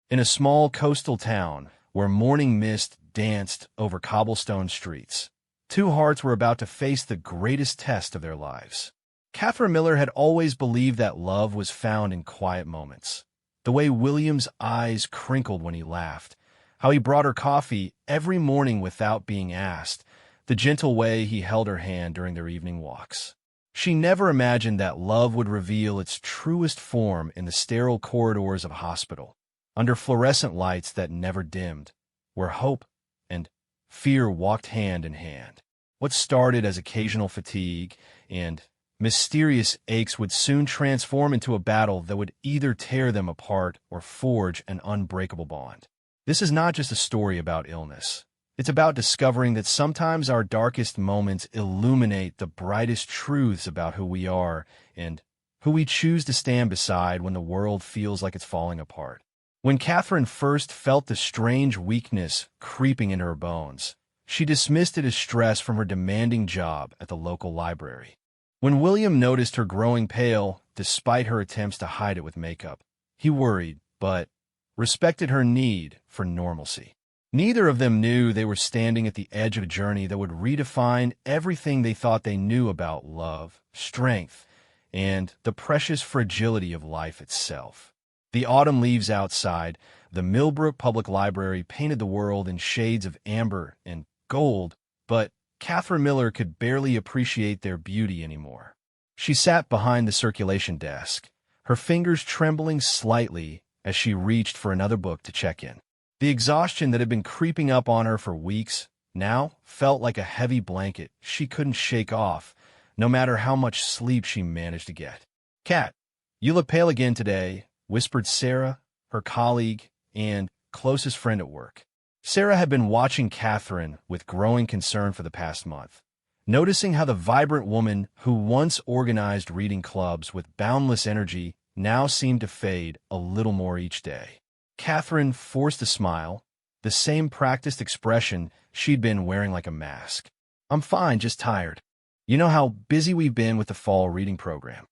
In a small coastal town where morning mist danced over cobblestone streets, two hearts were about to face the greatest test of their lives. Catherine Miller had always believed that love was found in quiet moments. The way William's eyes crinkled when he laughed, how he brought her coffee every morning without being asked, the gentle way he held her hand during their evening walks. She never imagined that love would reveal its truest form in the sterile corridors of a hospital, under fluorescent lights that never dimmed, where hope and fear walked hand in hand. What started as occasional fatigue and mysterious aches would soon transform into a battle that would either tear them apart or forge an unbreakable bond. This is not just a story about illness. It's about discovering that sometimes our darkest moments illuminate the brightest truths about who we are and who we choose to stand beside when the world feels like it's falling apart. When Catherine first felt the strange weakness creeping into her bones, she dismissed it as stress from her demanding job at the local library. When William noticed her growing pale, despite her attempts to hide it with makeup, he worried, but respected her need for normalcy. Neither of them knew they were standing at the edge of a journey that would redefine everything they thought they knew about love, strength, and the precious fragility of life itself. The autumn leaves outside, the Millbrook Public Library painted the world in shades of amber and gold, but Catherine Miller could barely appreciate their beauty anymore. She sat behind the circulation desk, her fingers trembling slightly as she reached for another book to check in. The exhaustion that had been creeping up on her for weeks now felt like a heavy blanket she couldn't shake off, no matter how much sleep she managed to get. "Cat, you look pale again today," whispered Sarah, her colleague and closest friend at work. Sarah had been watching Catherine with growing concern for the past month, noticing how the vibrant woman who once organized reading clubs with boundless energy now seemed to fade a little more each day. Catherine forced a smile, the same practiced expression she'd been wearing like a mask. "I'm fine, just tired. You know how busy we've been with the fall reading program."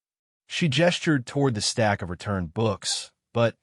She gestured toward the stack of returned books, but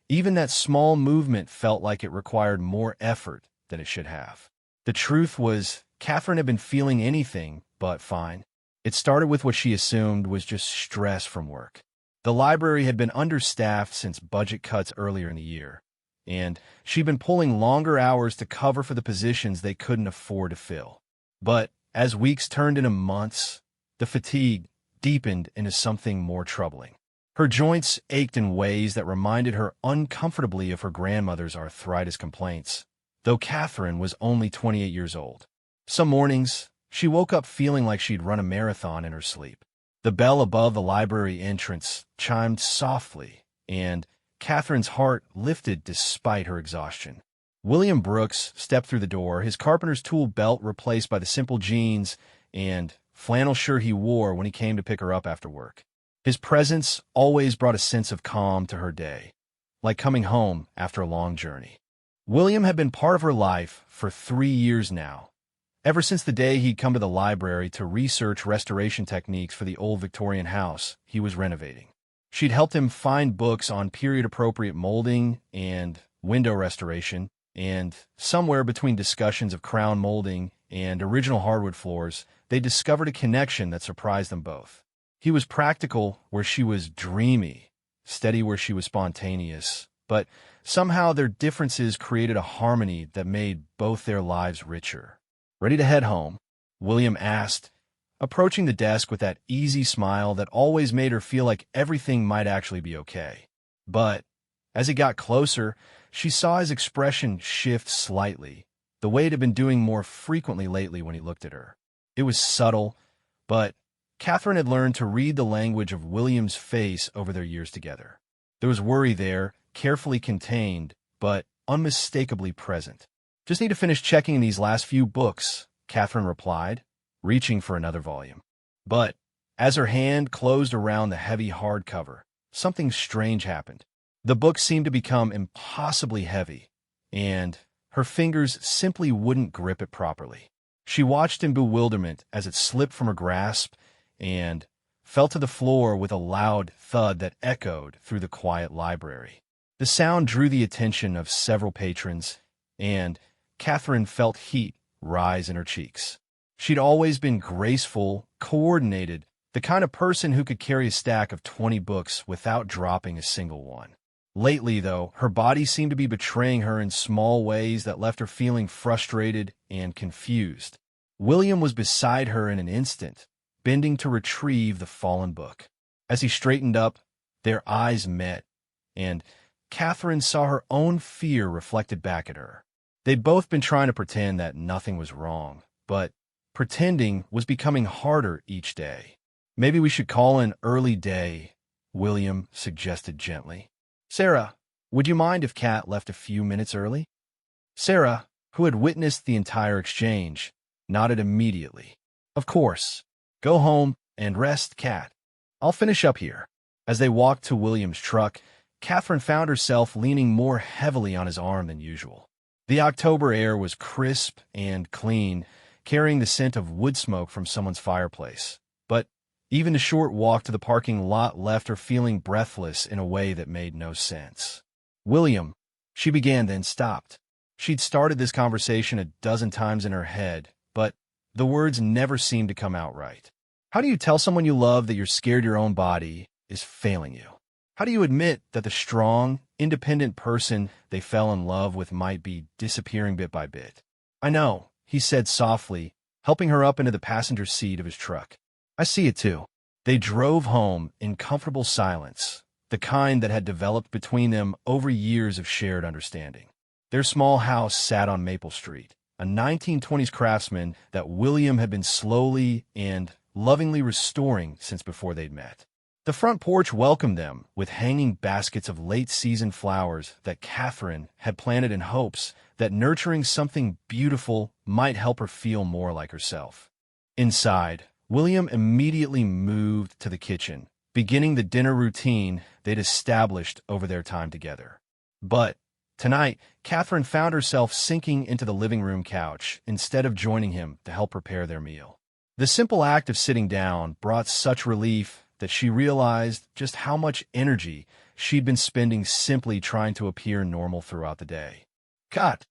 even that small movement felt like it required more effort than it should have. The truth was, Catherine had been feeling anything but fine. It started with what she assumed was just stress from work. The library had been understaffed since budget cuts earlier in the year, and she'd been pulling longer hours to cover for the positions they couldn't afford to fill. But as weeks turned into months, the fatigue deepened into something more troubling. Her joints ached in ways that reminded her uncomfortably of her grandmother's arthritis complaints, though Catherine was only 28 years old. Some mornings, she woke up feeling like she'd run a marathon in her sleep. The bell above the library entrance chimed softly, and Catherine's heart lifted despite her exhaustion. William Brooks stepped through the door, his carpenter's tool belt replaced by the simple jeans and flannel shirt he wore when he came to pick her up after work. His presence always brought a sense of calm to her day, like coming home after a long journey. William had been part of her life for 3 years now, ever since the day he'd come to the library to research restoration techniques for the old Victorian house he was renovating. She'd helped him find books on period-appropriate molding and window restoration, and somewhere between discussions of crown molding and original hardwood floors, they discovered a connection that surprised them both. He was practical where she was dreamy, steady where she was spontaneous, but somehow their differences created a harmony that made both their lives richer. "Ready to head home?" William asked, approaching the desk with that easy smile that always made her feel like everything might actually be okay. But as he got closer, she saw his expression shift slightly, the way it had been doing more frequently lately when he looked at her. It was subtle, but Catherine had learned to read the language of William's face over their years together. There was worry there, carefully contained, but unmistakably present. "Just need to finish checking these last few books," Catherine replied, reaching for another volume. But as her hand closed around the heavy hardcover, something strange happened. The book seemed to become impossibly heavy, and her fingers simply wouldn't grip it properly. She watched in bewilderment as it slipped from her grasp and fell to the floor with a loud thud that echoed through the quiet library. The sound drew the attention of several patrons, and Catherine felt heat rise in her cheeks. She'd always been graceful, coordinated, the kind of person who could carry a stack of 20 books without dropping a single one. Lately, though, her body seemed to be betraying her in small ways that left her feeling frustrated and confused. William was beside her in an instant, bending to retrieve the fallen book. As he straightened up, their eyes met, and Catherine saw her own fear reflected back at her. They'd both been trying to pretend that nothing was wrong, but pretending was becoming harder each day. Maybe we should call an early day, William suggested gently. Sarah, would you mind if Kat left a few minutes early? Sarah, who had witnessed the entire exchange, nodded immediately. Of course. Go home and rest, Kat. I'll finish up here. As they walked to William's truck, Catherine found herself leaning more heavily on his arm than usual. The October air was crisp and clean, carrying the scent of wood smoke from someone's fireplace. But even the short walk to the parking lot left her feeling breathless in a way that made no sense. William, she began, then stopped. She'd started this conversation a dozen times in her head, but the words never seemed to come out right. How do you tell someone you love that you're scared your own body is failing you? How do you admit that the strong, independent person they fell in love with might be disappearing bit by bit? I know, he said softly, helping her up into the passenger seat of his truck. I see it too. They drove home in comfortable silence, the kind that had developed between them over years of shared understanding. Their small house sat on Maple Street, a 1920s craftsman that William had been slowly and lovingly restoring since before they'd met. The front porch welcomed them with hanging baskets of late-season flowers that Catherine had planted in hopes that nurturing something beautiful might help her feel more like herself. Inside, William immediately moved to the kitchen, beginning the dinner routine they'd established over their time together. But tonight, Catherine found herself sinking into the living room couch instead of joining him to help prepare their meal. The simple act of sitting down brought such relief that she realized just how much energy she'd been spending simply trying to appear normal throughout the day. Cut!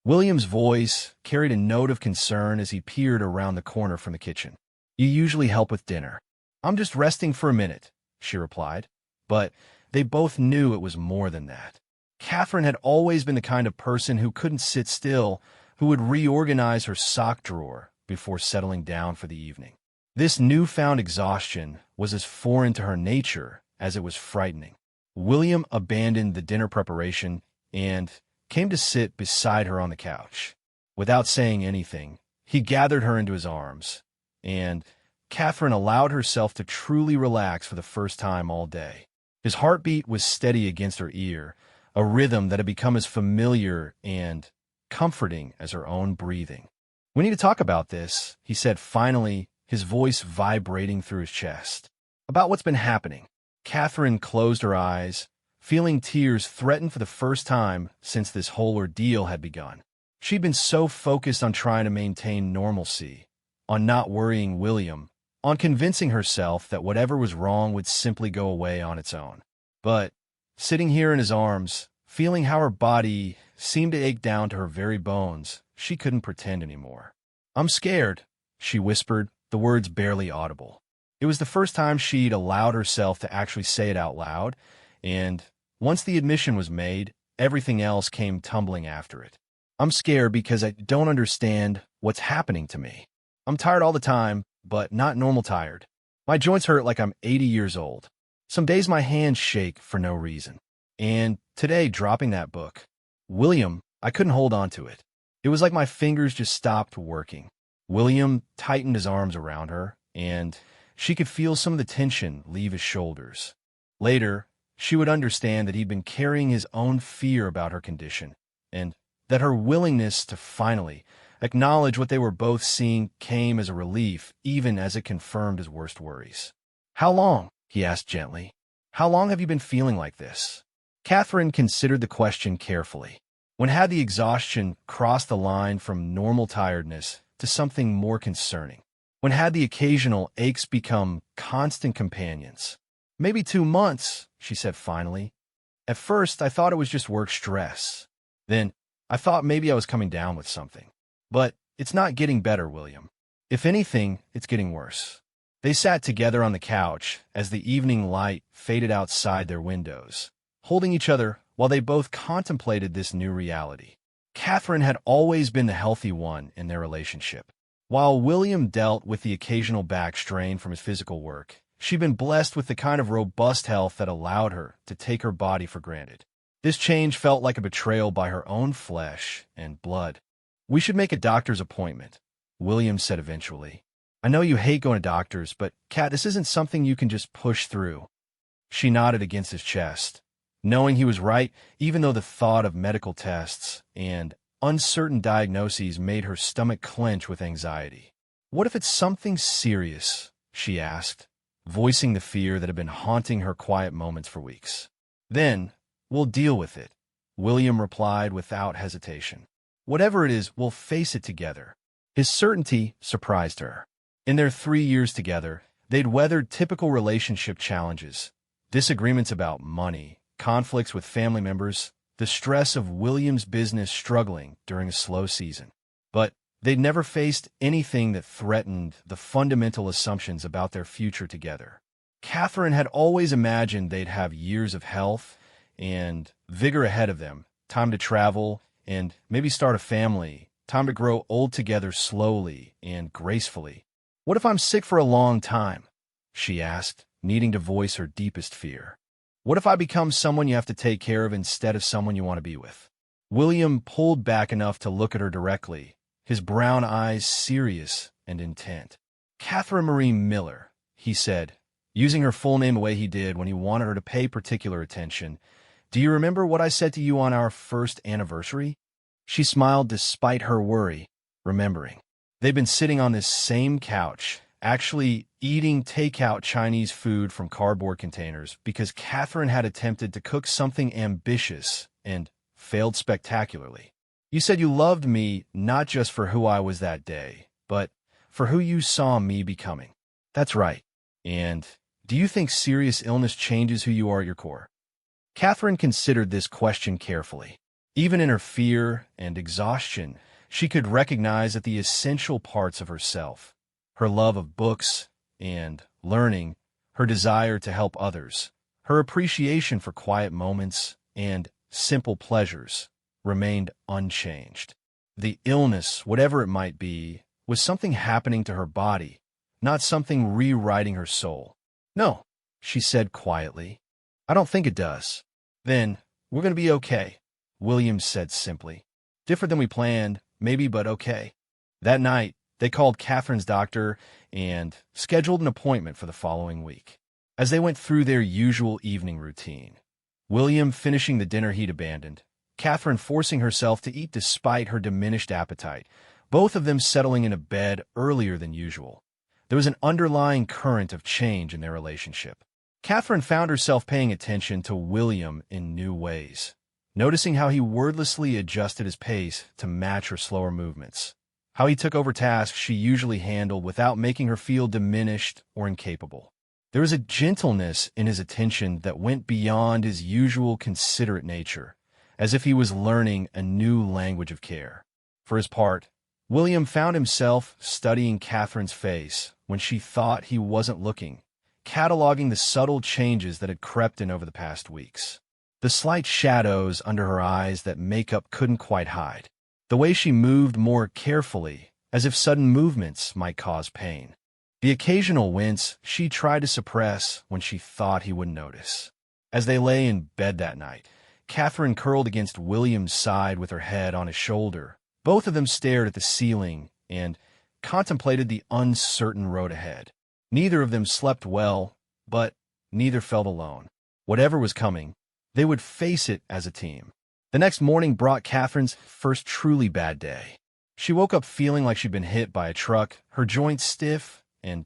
William's voice carried a note of concern as he peered around the corner from the kitchen. You usually help with dinner. I'm just resting for a minute, she replied. But they both knew it was more than that. Catherine had always been the kind of person who couldn't sit still, who would reorganize her sock drawer before settling down for the evening. This newfound exhaustion was as foreign to her nature as it was frightening. William abandoned the dinner preparation and came to sit beside her on the couch. Without saying anything, he gathered her into his arms, and Catherine allowed herself to truly relax for the first time all day. His heartbeat was steady against her ear, a rhythm that had become as familiar and comforting as her own breathing. We need to talk about this, he said finally, his voice vibrating through his chest. About what's been happening. Catherine closed her eyes, feeling tears threaten for the first time since this whole ordeal had begun. She'd been so focused on trying to maintain normalcy, on not worrying William, on convincing herself that whatever was wrong would simply go away on its own. But sitting here in his arms, feeling how her body seemed to ache down to her very bones, she couldn't pretend anymore. I'm scared, she whispered, the words barely audible. It was the first time she'd allowed herself to actually say it out loud, and once the admission was made, everything else came tumbling after it. I'm scared because I don't understand what's happening to me. I'm tired all the time, but not normal tired. My joints hurt like I'm 80 years old. Some days my hands shake for no reason. And today, dropping that book. William, I couldn't hold on to it. It was like my fingers just stopped working. William tightened his arms around her, and she could feel some of the tension leave his shoulders. Later, she would understand that he'd been carrying his own fear about her condition, and that her willingness to finally acknowledge what they were both seeing came as a relief, even as it confirmed his worst worries. How long? He asked gently. How long have you been feeling like this? Catherine considered the question carefully. When had the exhaustion crossed the line from normal tiredness to something more concerning? When had the occasional aches become constant companions? Maybe 2 months, she said finally. At first, I thought it was just work stress. Then, I thought maybe I was coming down with something. But it's not getting better, William. If anything, it's getting worse. They sat together on the couch as the evening light faded outside their windows, holding each other while they both contemplated this new reality. Catherine had always been the healthy one in their relationship. While William dealt with the occasional back strain from his physical work, she'd been blessed with the kind of robust health that allowed her to take her body for granted. This change felt like a betrayal by her own flesh and blood. "We should make a doctor's appointment," William said eventually. "I know you hate going to doctors, but, Kat, this isn't something you can just push through." She nodded against his chest, knowing he was right, even though the thought of medical tests and uncertain diagnoses made her stomach clench with anxiety. "What if it's something serious?" she asked, voicing the fear that had been haunting her quiet moments for weeks. "Then, we'll deal with it," William replied without hesitation. "Whatever it is, we'll face it together." His certainty surprised her. In their 3 years together, they'd weathered typical relationship challenges, disagreements about money, conflicts with family members, the stress of William's business struggling during a slow season. But they'd never faced anything that threatened the fundamental assumptions about their future together. Catherine had always imagined they'd have years of health and vigor ahead of them, time to travel and maybe start a family, time to grow old together slowly and gracefully. "What if I'm sick for a long time?" she asked, needing to voice her deepest fear. "What if I become someone you have to take care of instead of someone you want to be with?" William pulled back enough to look at her directly, his brown eyes serious and intent. "Catherine Marie Miller," he said, using her full name the way he did when he wanted her to pay particular attention. "Do you remember what I said to you on our first anniversary?" She smiled despite her worry, remembering. They'd been sitting on this same couch, actually eating takeout Chinese food from cardboard containers because Catherine had attempted to cook something ambitious and failed spectacularly. "You said you loved me not just for who I was that day, but for who you saw me becoming." "That's right. And do you think serious illness changes who you are at your core?" Catherine considered this question carefully. Even in her fear and exhaustion, she could recognize that the essential parts of herself, her love of books and learning, her desire to help others, her appreciation for quiet moments and simple pleasures, remained unchanged. The illness, whatever it might be, was something happening to her body, not something rewriting her soul. "No," she said quietly. "I don't think it does." "Then we're going to be okay," William said simply. "Different than we planned, maybe, but okay." That night, they called Catherine's doctor and scheduled an appointment for the following week. As they went through their usual evening routine, William finishing the dinner he'd abandoned, Catherine forcing herself to eat despite her diminished appetite, both of them settling into bed earlier than usual. There was an underlying current of change in their relationship. Catherine found herself paying attention to William in new ways, noticing how he wordlessly adjusted his pace to match her slower movements, how he took over tasks she usually handled without making her feel diminished or incapable. There was a gentleness in his attention that went beyond his usual considerate nature, as if he was learning a new language of care. For his part, William found himself studying Catherine's face when she thought he wasn't looking, cataloging the subtle changes that had crept in over the past weeks. The slight shadows under her eyes that makeup couldn't quite hide. The way she moved more carefully, as if sudden movements might cause pain. The occasional wince she tried to suppress when she thought he wouldn't notice. As they lay in bed that night, Catherine curled against William's side with her head on his shoulder. Both of them stared at the ceiling and contemplated the uncertain road ahead. Neither of them slept well, but neither felt alone. Whatever was coming, they would face it as a team. The next morning brought Catherine's first truly bad day. She woke up feeling like she'd been hit by a truck, her joints stiff and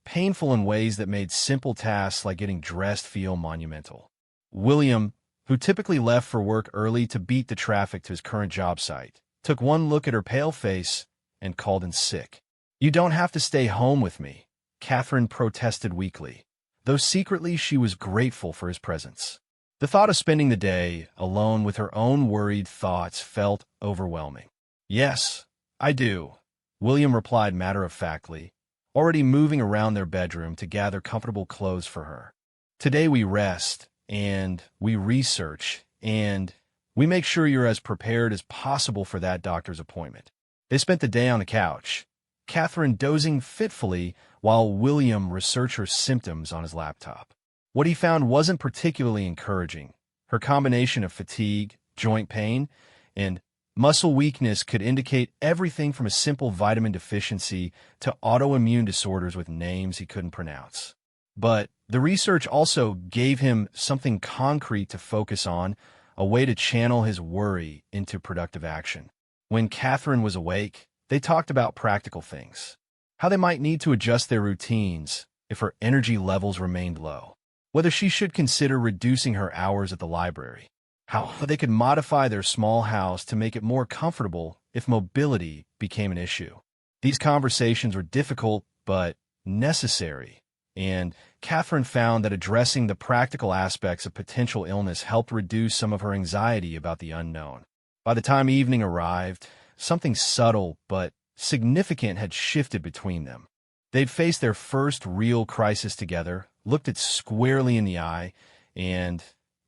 painful in ways that made simple tasks like getting dressed feel monumental. William, who typically left for work early to beat the traffic to his current job site, took one look at her pale face and called in sick. "You don't have to stay home with me," Catherine protested weakly, though secretly she was grateful for his presence. The thought of spending the day alone with her own worried thoughts felt overwhelming. "Yes, I do," William replied matter-of-factly, already moving around their bedroom to gather comfortable clothes for her. "Today we rest, and we research, and we make sure you're as prepared as possible for that doctor's appointment." They spent the day on the couch, Catherine dozing fitfully while William researched her symptoms on his laptop. What he found wasn't particularly encouraging. Her combination of fatigue, joint pain, and muscle weakness could indicate everything from a simple vitamin deficiency to autoimmune disorders with names he couldn't pronounce. But the research also gave him something concrete to focus on, a way to channel his worry into productive action. When Catherine was awake, they talked about practical things, how they might need to adjust their routines if her energy levels remained low, whether she should consider reducing her hours at the library, how they could modify their small house to make it more comfortable if mobility became an issue. These conversations were difficult but necessary, and Catherine found that addressing the practical aspects of potential illness helped reduce some of her anxiety about the unknown. By the time evening arrived, something subtle but significant had shifted between them. They'd faced their first real crisis together, looked it squarely in the eye, and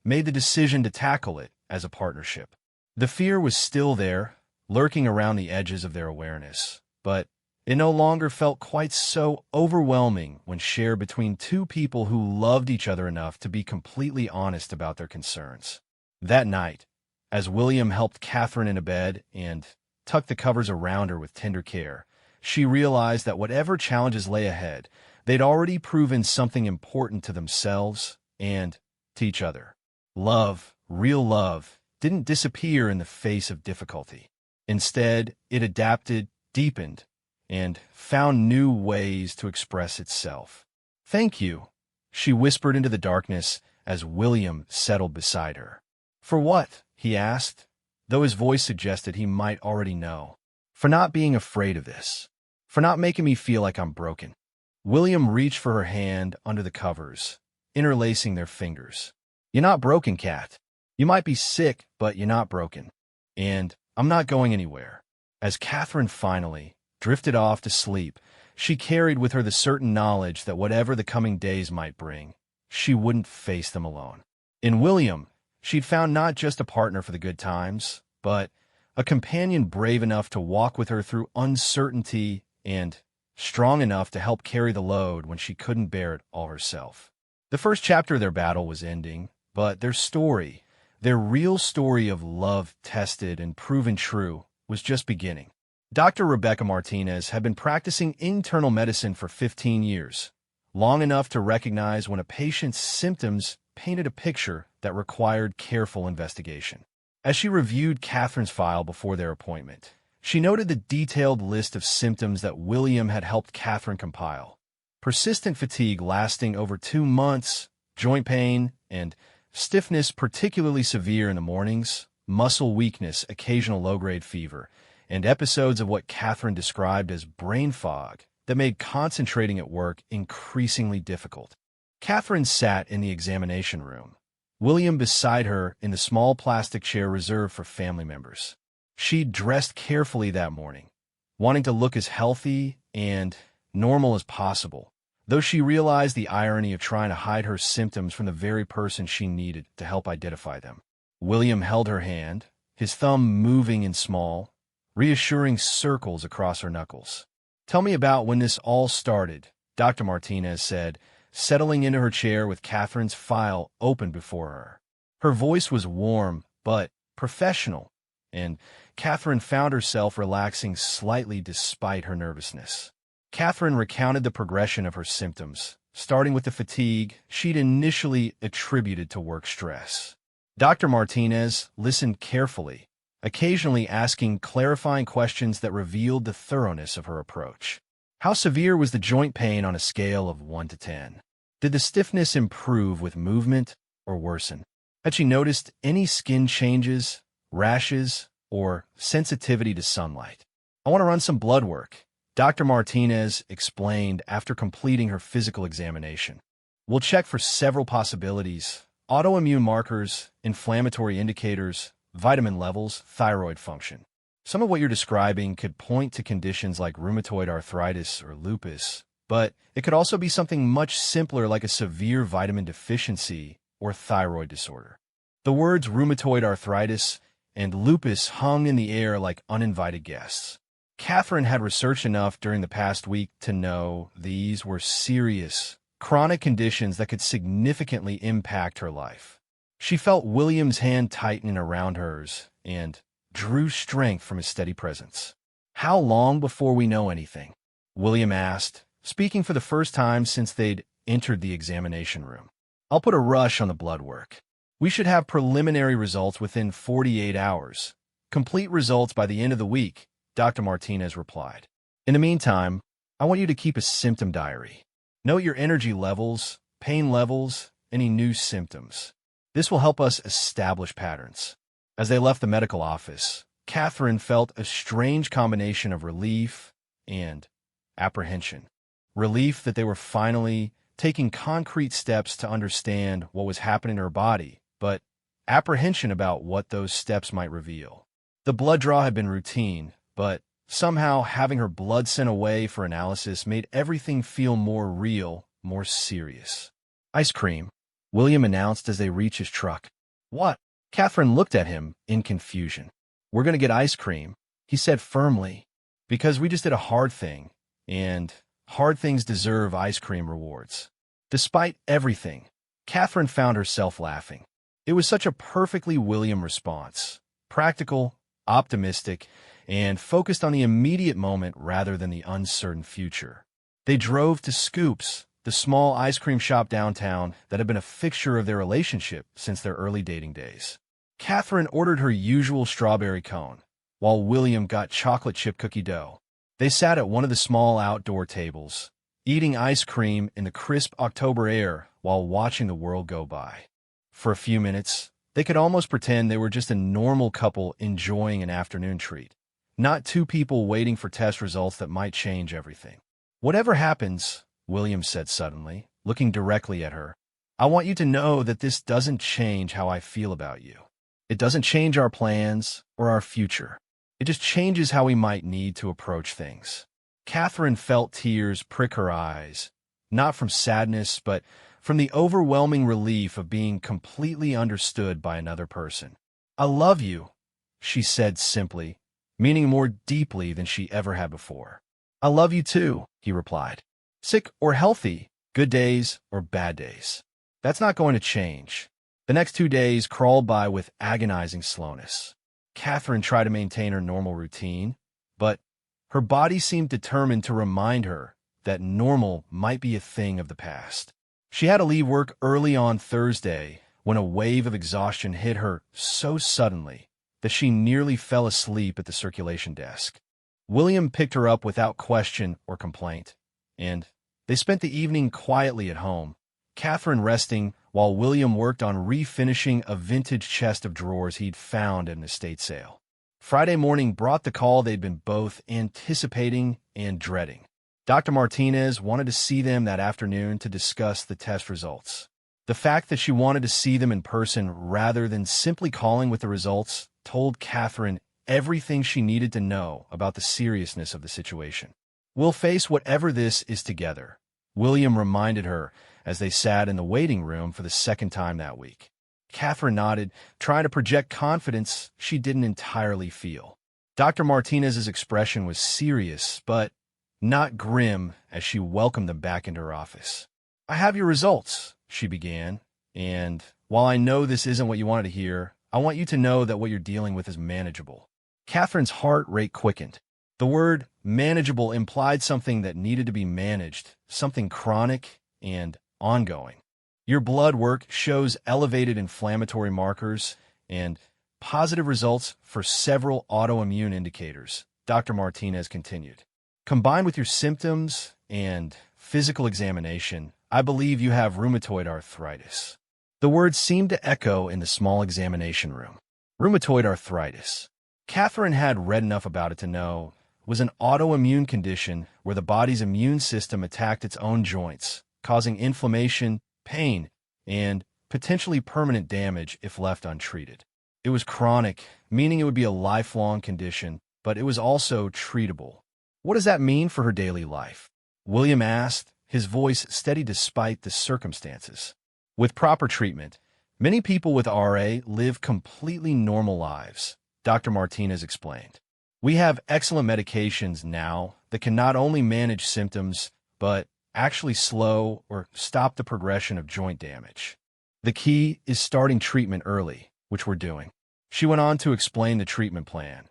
made the decision to tackle it as a partnership. The fear was still there, lurking around the edges of their awareness, but it no longer felt quite so overwhelming when shared between two people who loved each other enough to be completely honest about their concerns. That night, as William helped Catherine into bed and tucked the covers around her with tender care, she realized that whatever challenges lay ahead, they'd already proven something important to themselves and to each other. Love, real love, didn't disappear in the face of difficulty. Instead, it adapted, deepened, and found new ways to express itself. "Thank you," she whispered into the darkness as William settled beside her. "For what?" he asked, though his voice suggested he might already know. "For not being afraid of this. For not making me feel like I'm broken." William reached for her hand under the covers, interlacing their fingers. "You're not broken, Kat. You might be sick, but you're not broken. And I'm not going anywhere." As Catherine finally drifted off to sleep, she carried with her the certain knowledge that whatever the coming days might bring, she wouldn't face them alone. In William, she'd found not just a partner for the good times, but a companion brave enough to walk with her through uncertainty and strong enough to help carry the load when she couldn't bear it all herself. The first chapter of their battle was ending, but their story, their real story of love tested and proven true, was just beginning. Dr. Rebecca Martinez had been practicing internal medicine for 15 years, long enough to recognize when a patient's symptoms painted a picture that required careful investigation. As she reviewed Catherine's file before their appointment, she noted the detailed list of symptoms that William had helped Catherine compile. Persistent fatigue lasting over 2 months, joint pain, and stiffness particularly severe in the mornings, muscle weakness, occasional low-grade fever, and episodes of what Catherine described as brain fog that made concentrating at work increasingly difficult. Catherine sat in the examination room, William beside her in the small plastic chair reserved for family members. She'd dressed carefully that morning, wanting to look as healthy and normal as possible, though she realized the irony of trying to hide her symptoms from the very person she needed to help identify them. William held her hand, his thumb moving in small, reassuring circles across her knuckles. "Tell me about when this all started," Dr. Martinez said, settling into her chair with Catherine's file open before her. Her voice was warm but professional, and Catherine found herself relaxing slightly despite her nervousness. Catherine recounted the progression of her symptoms, starting with the fatigue she'd initially attributed to work stress. Dr. Martinez listened carefully, occasionally asking clarifying questions that revealed the thoroughness of her approach. How severe was the joint pain on a scale of 1 to 10? Did the stiffness improve with movement or worsen? Had she noticed any skin changes, rashes, or sensitivity to sunlight? "I want to run some blood work," Dr. Martinez explained after completing her physical examination. "We'll check for several possibilities, autoimmune markers, inflammatory indicators, vitamin levels, thyroid function. Some of what you're describing could point to conditions like rheumatoid arthritis or lupus, but it could also be something much simpler like a severe vitamin deficiency or thyroid disorder. The words rheumatoid arthritis and lupus hung in the air like uninvited guests. Catherine had researched enough during the past week to know these were serious, chronic conditions that could significantly impact her life. She felt William's hand tightening around hers and drew strength from his steady presence. "How long before we know anything?" William asked, speaking for the first time since they'd entered the examination room. "I'll put a rush on the blood work. We should have preliminary results within 48 hours. Complete results by the end of the week," Dr. Martinez replied. "In the meantime, I want you to keep a symptom diary. Note your energy levels, pain levels, any new symptoms. This will help us establish patterns." As they left the medical office, Catherine felt a strange combination of relief and apprehension. Relief that they were finally taking concrete steps to understand what was happening in her body, but apprehension about what those steps might reveal. The blood draw had been routine, but somehow having her blood sent away for analysis made everything feel more real, more serious. "Ice cream," William announced as they reached his truck. "What?" Catherine looked at him in confusion. "We're going to get ice cream," he said firmly, "because we just did a hard thing, and hard things deserve ice cream rewards." Despite everything, Catherine found herself laughing. It was such a perfectly William response, practical, optimistic, and focused on the immediate moment rather than the uncertain future. They drove to Scoops, the small ice cream shop downtown that had been a fixture of their relationship since their early dating days. Catherine ordered her usual strawberry cone, while William got chocolate chip cookie dough. They sat at one of the small outdoor tables, eating ice cream in the crisp October air while watching the world go by. For a few minutes, they could almost pretend they were just a normal couple enjoying an afternoon treat, not two people waiting for test results that might change everything. "Whatever happens," William said suddenly, looking directly at her, "I want you to know that this doesn't change how I feel about you. It doesn't change our plans or our future. It just changes how we might need to approach things." Catherine felt tears prick her eyes, not from sadness, but from the overwhelming relief of being completely understood by another person. "I love you," she said simply, meaning more deeply than she ever had before. "I love you too," he replied. "Sick or healthy, good days or bad days. That's not going to change." The next 2 days crawled by with agonizing slowness. Catherine tried to maintain her normal routine, but her body seemed determined to remind her that normal might be a thing of the past. She had to leave work early on Thursday when a wave of exhaustion hit her so suddenly that she nearly fell asleep at the circulation desk. William picked her up without question or complaint, and they spent the evening quietly at home, Catherine resting while William worked on refinishing a vintage chest of drawers he'd found at an estate sale. Friday morning brought the call they'd been both anticipating and dreading. Dr. Martinez wanted to see them that afternoon to discuss the test results. The fact that she wanted to see them in person rather than simply calling with the results told Catherine everything she needed to know about the seriousness of the situation. "We'll face whatever this is together," William reminded her as they sat in the waiting room for the second time that week. Catherine nodded, trying to project confidence she didn't entirely feel. Dr. Martinez's expression was serious, but not grim, as she welcomed them back into her office. "I have your results," she began, "and while I know this isn't what you wanted to hear, I want you to know that what you're dealing with is manageable." Catherine's heart rate quickened. The word manageable implied something that needed to be managed, something chronic and ongoing. "Your blood work shows elevated inflammatory markers and positive results for several autoimmune indicators," Dr. Martinez continued. "Combined with your symptoms and physical examination, I believe you have rheumatoid arthritis." The words seemed to echo in the small examination room. Rheumatoid arthritis. Catherine had read enough about it to know it was an autoimmune condition where the body's immune system attacked its own joints, causing inflammation, pain, and potentially permanent damage if left untreated. It was chronic, meaning it would be a lifelong condition, but it was also treatable. What does that mean for her daily life? William asked, his voice steady despite the circumstances. With proper treatment, many people with RA live completely normal lives, Dr. Martinez explained. We have excellent medications now that can not only manage symptoms, but actually slow or stop the progression of joint damage. The key is starting treatment early, which we're doing. She went on to explain the treatment plan.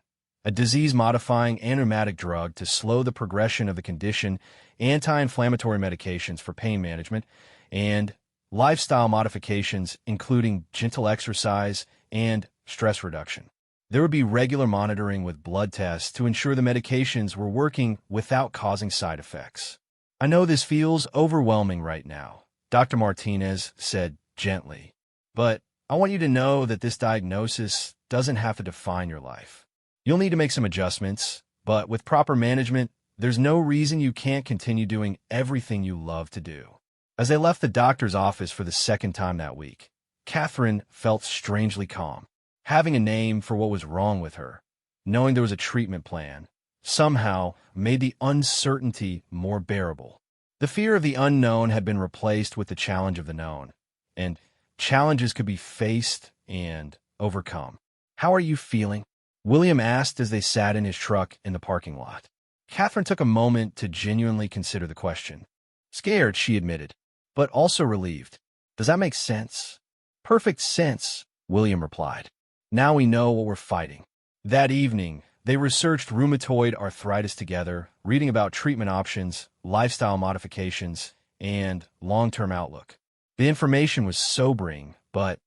A disease-modifying antibiotic drug to slow the progression of the condition, anti-inflammatory medications for pain management, and lifestyle modifications including gentle exercise and stress reduction. There would be regular monitoring with blood tests to ensure the medications were working without causing side effects. I know this feels overwhelming right now, Dr. Martinez said gently, but I want you to know that this diagnosis doesn't have to define your life. You'll need to make some adjustments, but with proper management, there's no reason you can't continue doing everything you love to do. As they left the doctor's office for the second time that week, Catherine felt strangely calm. Having a name for what was wrong with her, knowing there was a treatment plan, somehow made the uncertainty more bearable. The fear of the unknown had been replaced with the challenge of the known, and challenges could be faced and overcome. "How are you feeling?" William asked as they sat in his truck in the parking lot. Catherine took a moment to genuinely consider the question. "Scared," she admitted, but also relieved. "Does that make sense?" "Perfect sense," William replied. "Now we know what we're fighting." That evening, they researched rheumatoid arthritis together, reading about treatment options, lifestyle modifications, and long-term outlook. The information was sobering, but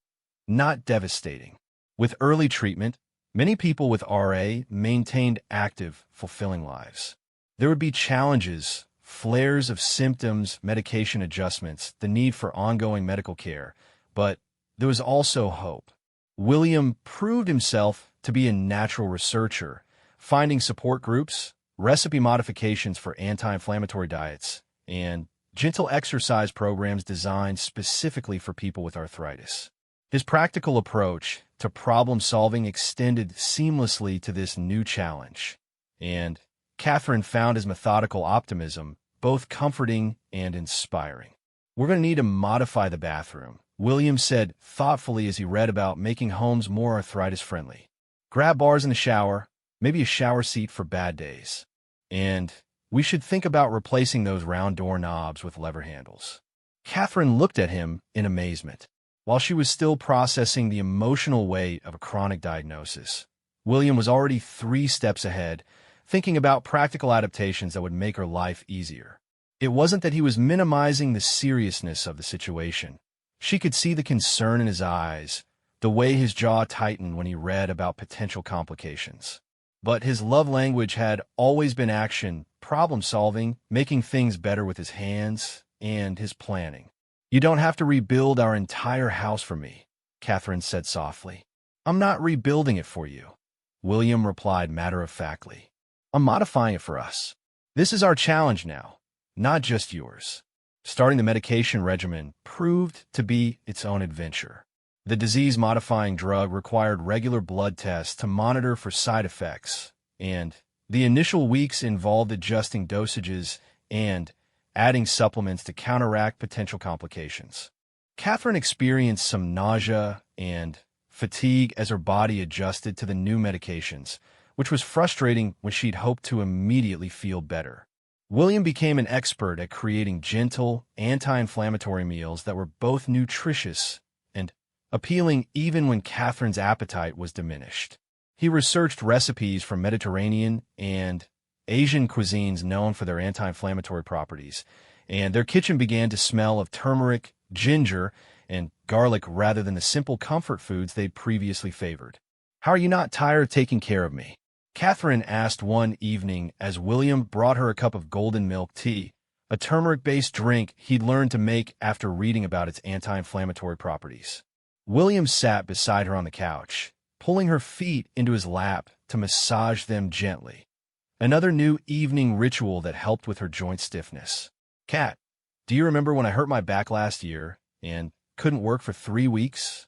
not devastating. With early treatment, many people with RA maintained active, fulfilling lives. There would be challenges, flares of symptoms, medication adjustments, the need for ongoing medical care, but there was also hope. William proved himself to be a natural researcher, finding support groups, recipe modifications for anti-inflammatory diets, and gentle exercise programs designed specifically for people with arthritis. His practical approach to problem-solving extended seamlessly to this new challenge, and Catherine found his methodical optimism both comforting and inspiring. "We're going to need to modify the bathroom," William said thoughtfully as he read about making homes more arthritis-friendly. "Grab bars in the shower, maybe a shower seat for bad days. And we should think about replacing those round door knobs with lever handles." Catherine looked at him in amazement. While she was still processing the emotional weight of a chronic diagnosis, William was already 3 steps ahead, thinking about practical adaptations that would make her life easier. It wasn't that he was minimizing the seriousness of the situation. She could see the concern in his eyes, the way his jaw tightened when he read about potential complications. But his love language had always been action, problem-solving, making things better with his hands, and his planning. "You don't have to rebuild our entire house for me," Catherine said softly. "I'm not rebuilding it for you," William replied matter-of-factly. "I'm modifying it for us. This is our challenge now, not just yours." Starting the medication regimen proved to be its own adventure. The disease-modifying drug required regular blood tests to monitor for side effects, and the initial weeks involved adjusting dosages and adding supplements to counteract potential complications. Catherine experienced some nausea and fatigue as her body adjusted to the new medications, which was frustrating when she'd hoped to immediately feel better. William became an expert at creating gentle, anti-inflammatory meals that were both nutritious and appealing even when Catherine's appetite was diminished. He researched recipes from Mediterranean and Asian cuisines known for their anti-inflammatory properties, and their kitchen began to smell of turmeric, ginger, and garlic rather than the simple comfort foods they'd previously favored. "How are you not tired of taking care of me?" Catherine asked one evening as William brought her a cup of golden milk tea, a turmeric-based drink he'd learned to make after reading about its anti-inflammatory properties. William sat beside her on the couch, pulling her feet into his lap to massage them gently. Another new evening ritual that helped with her joint stiffness. "Kat, do you remember when I hurt my back last year, and couldn't work for 3 weeks?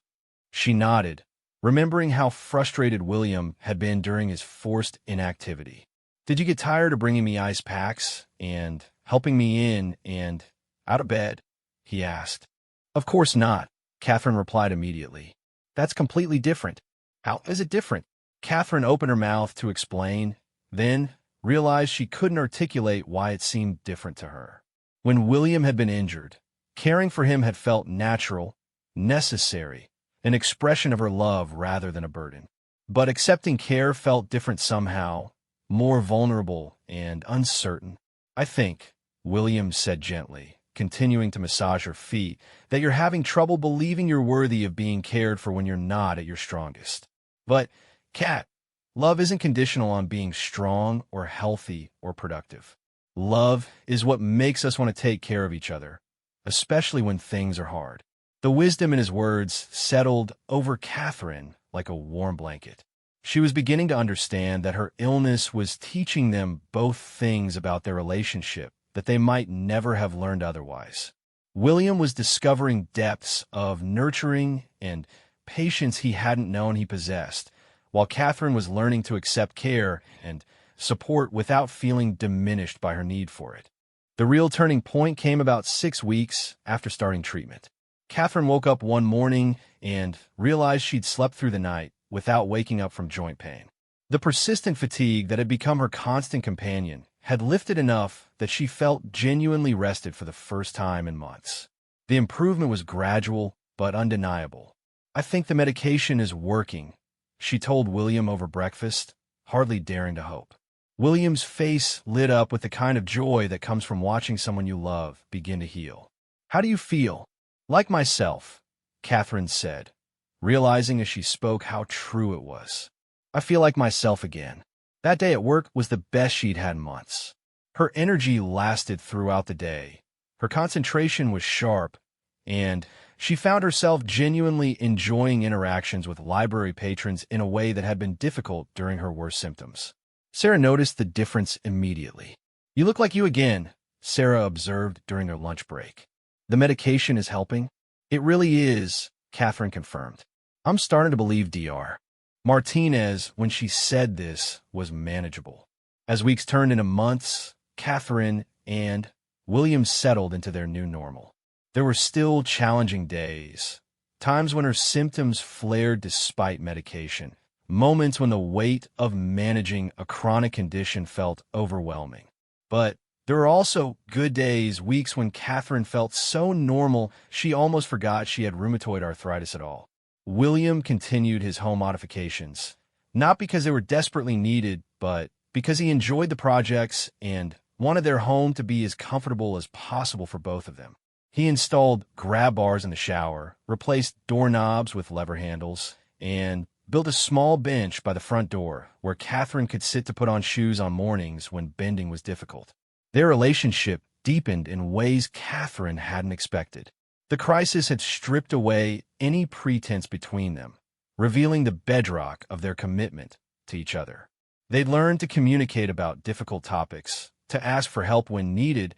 She nodded, remembering how frustrated William had been during his forced inactivity. Did you get tired of bringing me ice packs and helping me in and out of bed? He asked. Of course not, Catherine replied immediately. That's completely different. How is it different? Catherine opened her mouth to explain, then realized she couldn't articulate why it seemed different to her. When William had been injured, caring for him had felt natural, necessary, an expression of her love rather than a burden. But accepting care felt different somehow, more vulnerable and uncertain. I think, William said gently, continuing to massage her feet, that you're having trouble believing you're worthy of being cared for when you're not at your strongest. But, Kat, love isn't conditional on being strong or healthy or productive. Love is what makes us want to take care of each other, especially when things are hard. The wisdom in his words settled over Catherine like a warm blanket. She was beginning to understand that her illness was teaching them both things about their relationship that they might never have learned otherwise. William was discovering depths of nurturing and patience he hadn't known he possessed, while Catherine was learning to accept care and support without feeling diminished by her need for it. The real turning point came about 6 weeks after starting treatment. Catherine woke up one morning and realized she'd slept through the night without waking up from joint pain. The persistent fatigue that had become her constant companion had lifted enough that she felt genuinely rested for the first time in months. The improvement was gradual but undeniable. I think the medication is working, she told William over breakfast, hardly daring to hope. William's face lit up with the kind of joy that comes from watching someone you love begin to heal. How do you feel? Like myself, Catherine said, realizing as she spoke how true it was. I feel like myself again. That day at work was the best she'd had in months. Her energy lasted throughout the day. Her concentration was sharp, and she found herself genuinely enjoying interactions with library patrons in a way that had been difficult during her worst symptoms. Sarah noticed the difference immediately. You look like you again, Sarah observed during their lunch break. The medication is helping? It really is, Catherine confirmed. I'm starting to believe Dr. Martinez, when she said this, was manageable. As weeks turned into months, Catherine and William settled into their new normal. There were still challenging days, times when her symptoms flared despite medication, moments when the weight of managing a chronic condition felt overwhelming. But there were also good days, weeks when Catherine felt so normal she almost forgot she had rheumatoid arthritis at all. William continued his home modifications, not because they were desperately needed, but because he enjoyed the projects and wanted their home to be as comfortable as possible for both of them. He installed grab bars in the shower, replaced doorknobs with lever handles, and built a small bench by the front door where Catherine could sit to put on shoes on mornings when bending was difficult. Their relationship deepened in ways Catherine hadn't expected. The crisis had stripped away any pretense between them, revealing the bedrock of their commitment to each other. They'd learned to communicate about difficult topics, to ask for help when needed,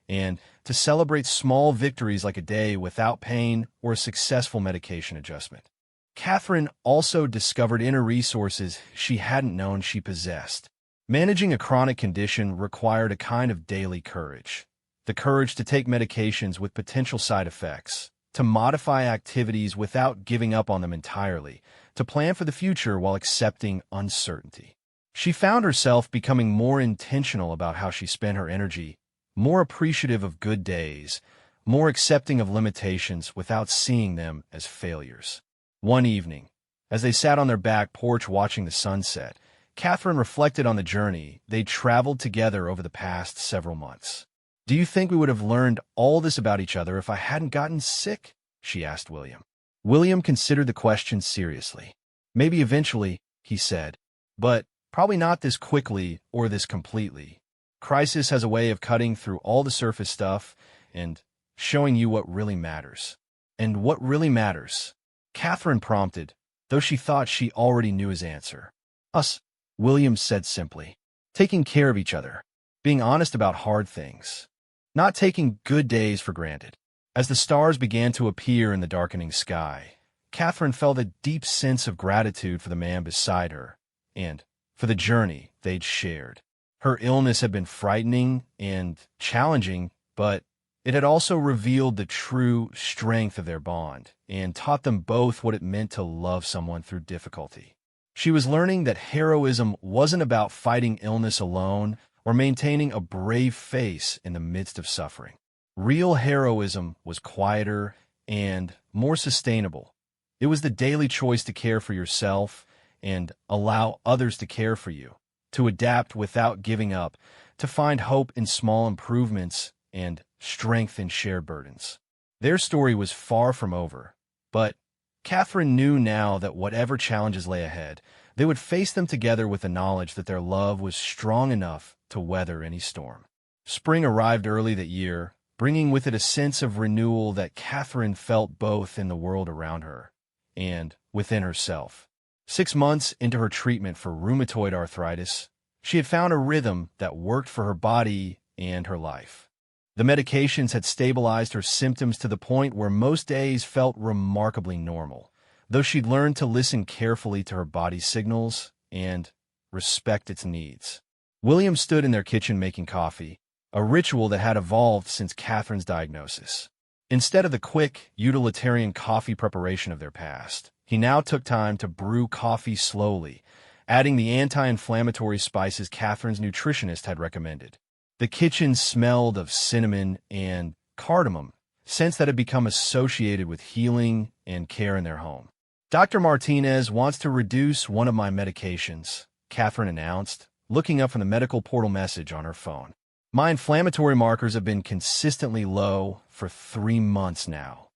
and to celebrate small victories like a day without pain or a successful medication adjustment. Catherine also discovered inner resources she hadn't known she possessed. Managing a chronic condition required a kind of daily courage. The courage to take medications with potential side effects, to modify activities without giving up on them entirely, to plan for the future while accepting uncertainty. She found herself becoming more intentional about how she spent her energy, more appreciative of good days, more accepting of limitations without seeing them as failures. One evening, as they sat on their back porch watching the sunset, Catherine reflected on the journey they'd traveled together over the past several months. Do you think we would have learned all this about each other if I hadn't gotten sick? She asked William. William considered the question seriously. Maybe eventually, he said, but probably not this quickly or this completely. Crisis has a way of cutting through all the surface stuff and showing you what really matters. And what really matters? Catherine prompted, though she thought she already knew his answer. Us, William said simply. Taking care of each other. Being honest about hard things. Not taking good days for granted. As the stars began to appear in the darkening sky, Catherine felt a deep sense of gratitude for the man beside her and for the journey they'd shared. Her illness had been frightening and challenging, but it had also revealed the true strength of their bond and taught them both what it meant to love someone through difficulty. She was learning that heroism wasn't about fighting illness alone or maintaining a brave face in the midst of suffering. Real heroism was quieter and more sustainable. It was the daily choice to care for yourself and allow others to care for you, to adapt without giving up, to find hope in small improvements and strength in shared burdens. Their story was far from over, but Catherine knew now that whatever challenges lay ahead, they would face them together with the knowledge that their love was strong enough to weather any storm. Spring arrived early that year, bringing with it a sense of renewal that Catherine felt both in the world around her and within herself. 6 months into her treatment for rheumatoid arthritis, she had found a rhythm that worked for her body and her life. The medications had stabilized her symptoms to the point where most days felt remarkably normal, though she'd learned to listen carefully to her body's signals and respect its needs. William stood in their kitchen making coffee, a ritual that had evolved since Catherine's diagnosis. Instead of the quick, utilitarian coffee preparation of their past, he now took time to brew coffee slowly, adding the anti-inflammatory spices Catherine's nutritionist had recommended. The kitchen smelled of cinnamon and cardamom, scents that had become associated with healing and care in their home. "Dr. Martinez wants to reduce one of my medications," Catherine announced, looking up from the medical portal message on her phone. "My inflammatory markers have been consistently low for 3 months now."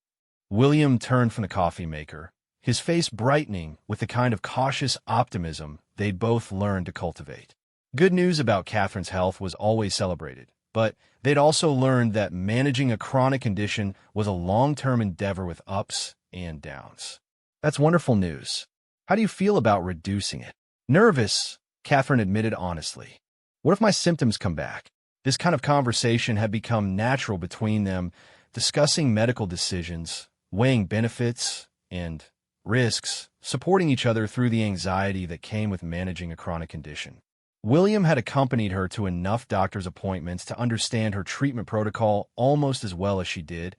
William turned from the coffee maker, his face brightening with the kind of cautious optimism they'd both learned to cultivate. Good news about Catherine's health was always celebrated, but they'd also learned that managing a chronic condition was a long-term endeavor with ups and downs. "That's wonderful news. How do you feel about reducing it?" "Nervous," Catherine admitted honestly. "What if my symptoms come back?" This kind of conversation had become natural between them, discussing medical decisions, weighing benefits and risks, supporting each other through the anxiety that came with managing a chronic condition. William had accompanied her to enough doctor's appointments to understand her treatment protocol almost as well as she did,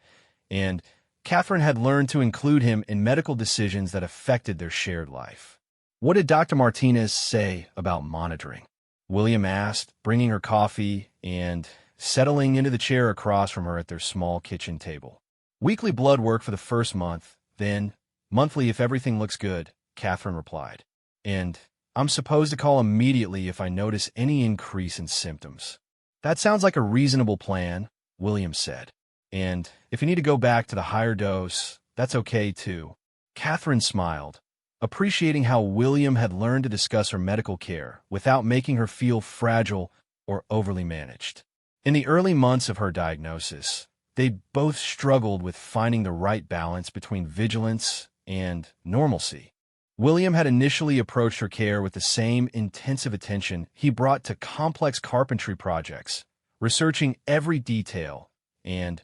and Catherine had learned to include him in medical decisions that affected their shared life. "What did Dr. Martinez say about monitoring?" William asked, bringing her coffee and settling into the chair across from her at their small kitchen table. "Weekly blood work for the first month, then monthly if everything looks good," Catherine replied. "And I'm supposed to call immediately if I notice any increase in symptoms." "That sounds like a reasonable plan," William said. "And if you need to go back to the higher dose, that's okay too." Catherine smiled, appreciating how William had learned to discuss her medical care without making her feel fragile or overly managed. In the early months of her diagnosis, they both struggled with finding the right balance between vigilance and normalcy. William had initially approached her care with the same intensive attention he brought to complex carpentry projects, researching every detail and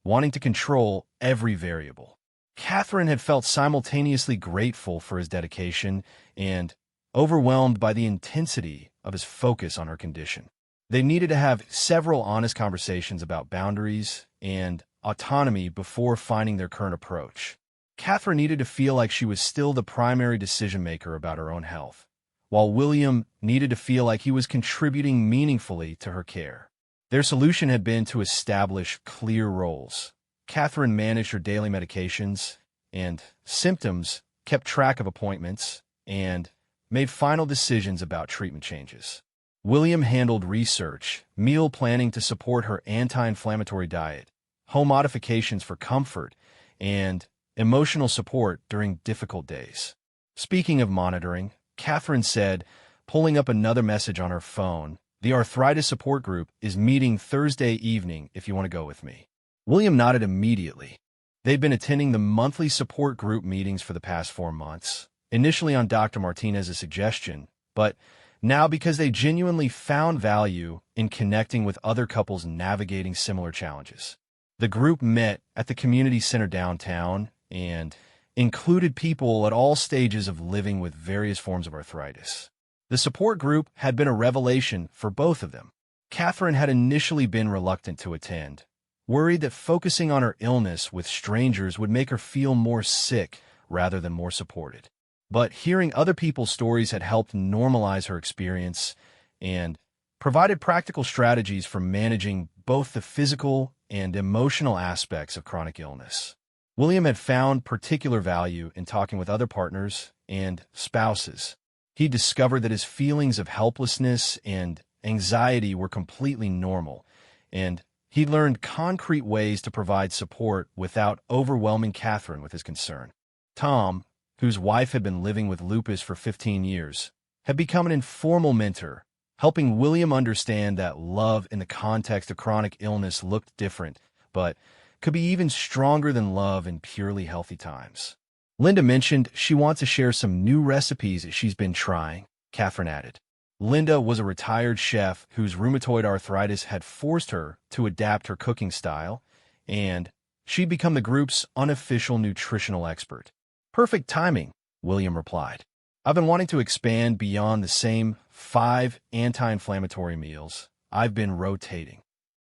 wanting to control every variable. Catherine had felt simultaneously grateful for his dedication and overwhelmed by the intensity of his focus on her condition. They needed to have several honest conversations about boundaries and autonomy before finding their current approach. Catherine needed to feel like she was still the primary decision-maker about her own health, while William needed to feel like he was contributing meaningfully to her care. Their solution had been to establish clear roles. Catherine managed her daily medications and symptoms, kept track of appointments, and made final decisions about treatment changes. William handled research, meal planning to support her anti-inflammatory diet, home modifications for comfort, and emotional support during difficult days. Speaking of monitoring, Catherine said, pulling up another message on her phone, "The arthritis support group is meeting Thursday evening if you want to go with me." William nodded immediately. They'd been attending the monthly support group meetings for the past 4 months, initially on Dr. Martinez's suggestion, but now because they genuinely found value in connecting with other couples navigating similar challenges. The group met at the community center downtown and included people at all stages of living with various forms of arthritis. The support group had been a revelation for both of them. Catherine had initially been reluctant to attend, worried that focusing on her illness with strangers would make her feel more sick rather than more supported. But hearing other people's stories had helped normalize her experience and provided practical strategies for managing both the physical and emotional aspects of chronic illness. William had found particular value in talking with other partners and spouses. He discovered that his feelings of helplessness and anxiety were completely normal, and he learned concrete ways to provide support without overwhelming Catherine with his concern. Tom, whose wife had been living with lupus for 15 years, had become an informal mentor, helping William understand that love in the context of chronic illness looked different, but could be even stronger than love in purely healthy times. Linda mentioned she wants to share some new recipes that she's been trying, Catherine added. Linda was a retired chef whose rheumatoid arthritis had forced her to adapt her cooking style, and she'd become the group's unofficial nutritional expert. Perfect timing, William replied. I've been wanting to expand beyond the same 5 anti-inflammatory meals I've been rotating.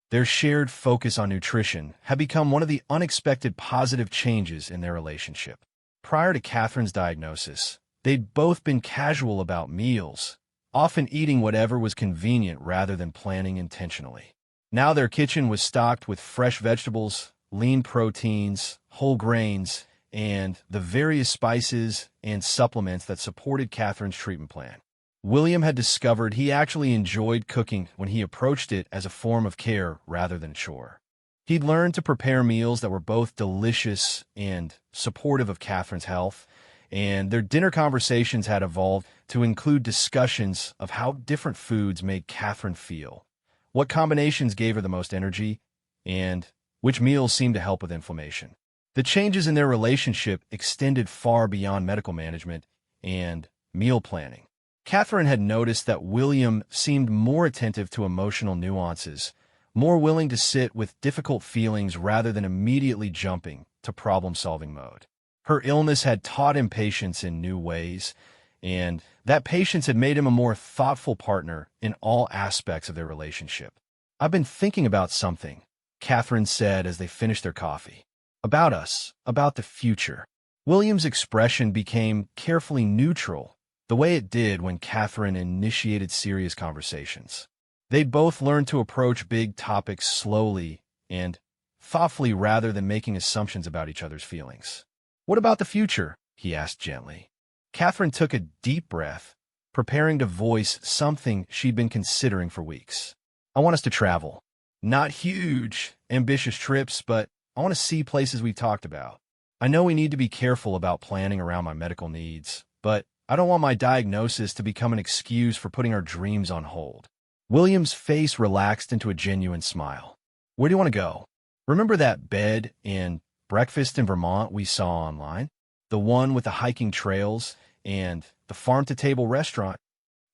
Their shared focus on nutrition had become one of the unexpected positive changes in their relationship. Prior to Catherine's diagnosis, they'd both been casual about meals, often eating whatever was convenient rather than planning intentionally. Now their kitchen was stocked with fresh vegetables, lean proteins, whole grains, and the various spices and supplements that supported Catherine's treatment plan. William had discovered he actually enjoyed cooking when he approached it as a form of care rather than a chore. He'd learned to prepare meals that were both delicious and supportive of Catherine's health, and their dinner conversations had evolved to include discussions of how different foods made Catherine feel, what combinations gave her the most energy, and which meals seemed to help with inflammation. The changes in their relationship extended far beyond medical management and meal planning. Catherine had noticed that William seemed more attentive to emotional nuances, more willing to sit with difficult feelings rather than immediately jumping to problem-solving mode. Her illness had taught him patience in new ways, and that patience had made him a more thoughtful partner in all aspects of their relationship. I've been thinking about something, Catherine said as they finished their coffee. About us, about the future. William's expression became carefully neutral, the way it did when Catherine initiated serious conversations. They'd both learned to approach big topics slowly and thoughtfully rather than making assumptions about each other's feelings. What about the future? He asked gently. Catherine took a deep breath, preparing to voice something she'd been considering for weeks. I want us to travel. Not huge, ambitious trips, but I want to see places we've talked about. I know we need to be careful about planning around my medical needs, but I don't want my diagnosis to become an excuse for putting our dreams on hold. William's face relaxed into a genuine smile. Where do you want to go? Remember that bed and breakfast in Vermont we saw online? The one with the hiking trails and the farm-to-table restaurant?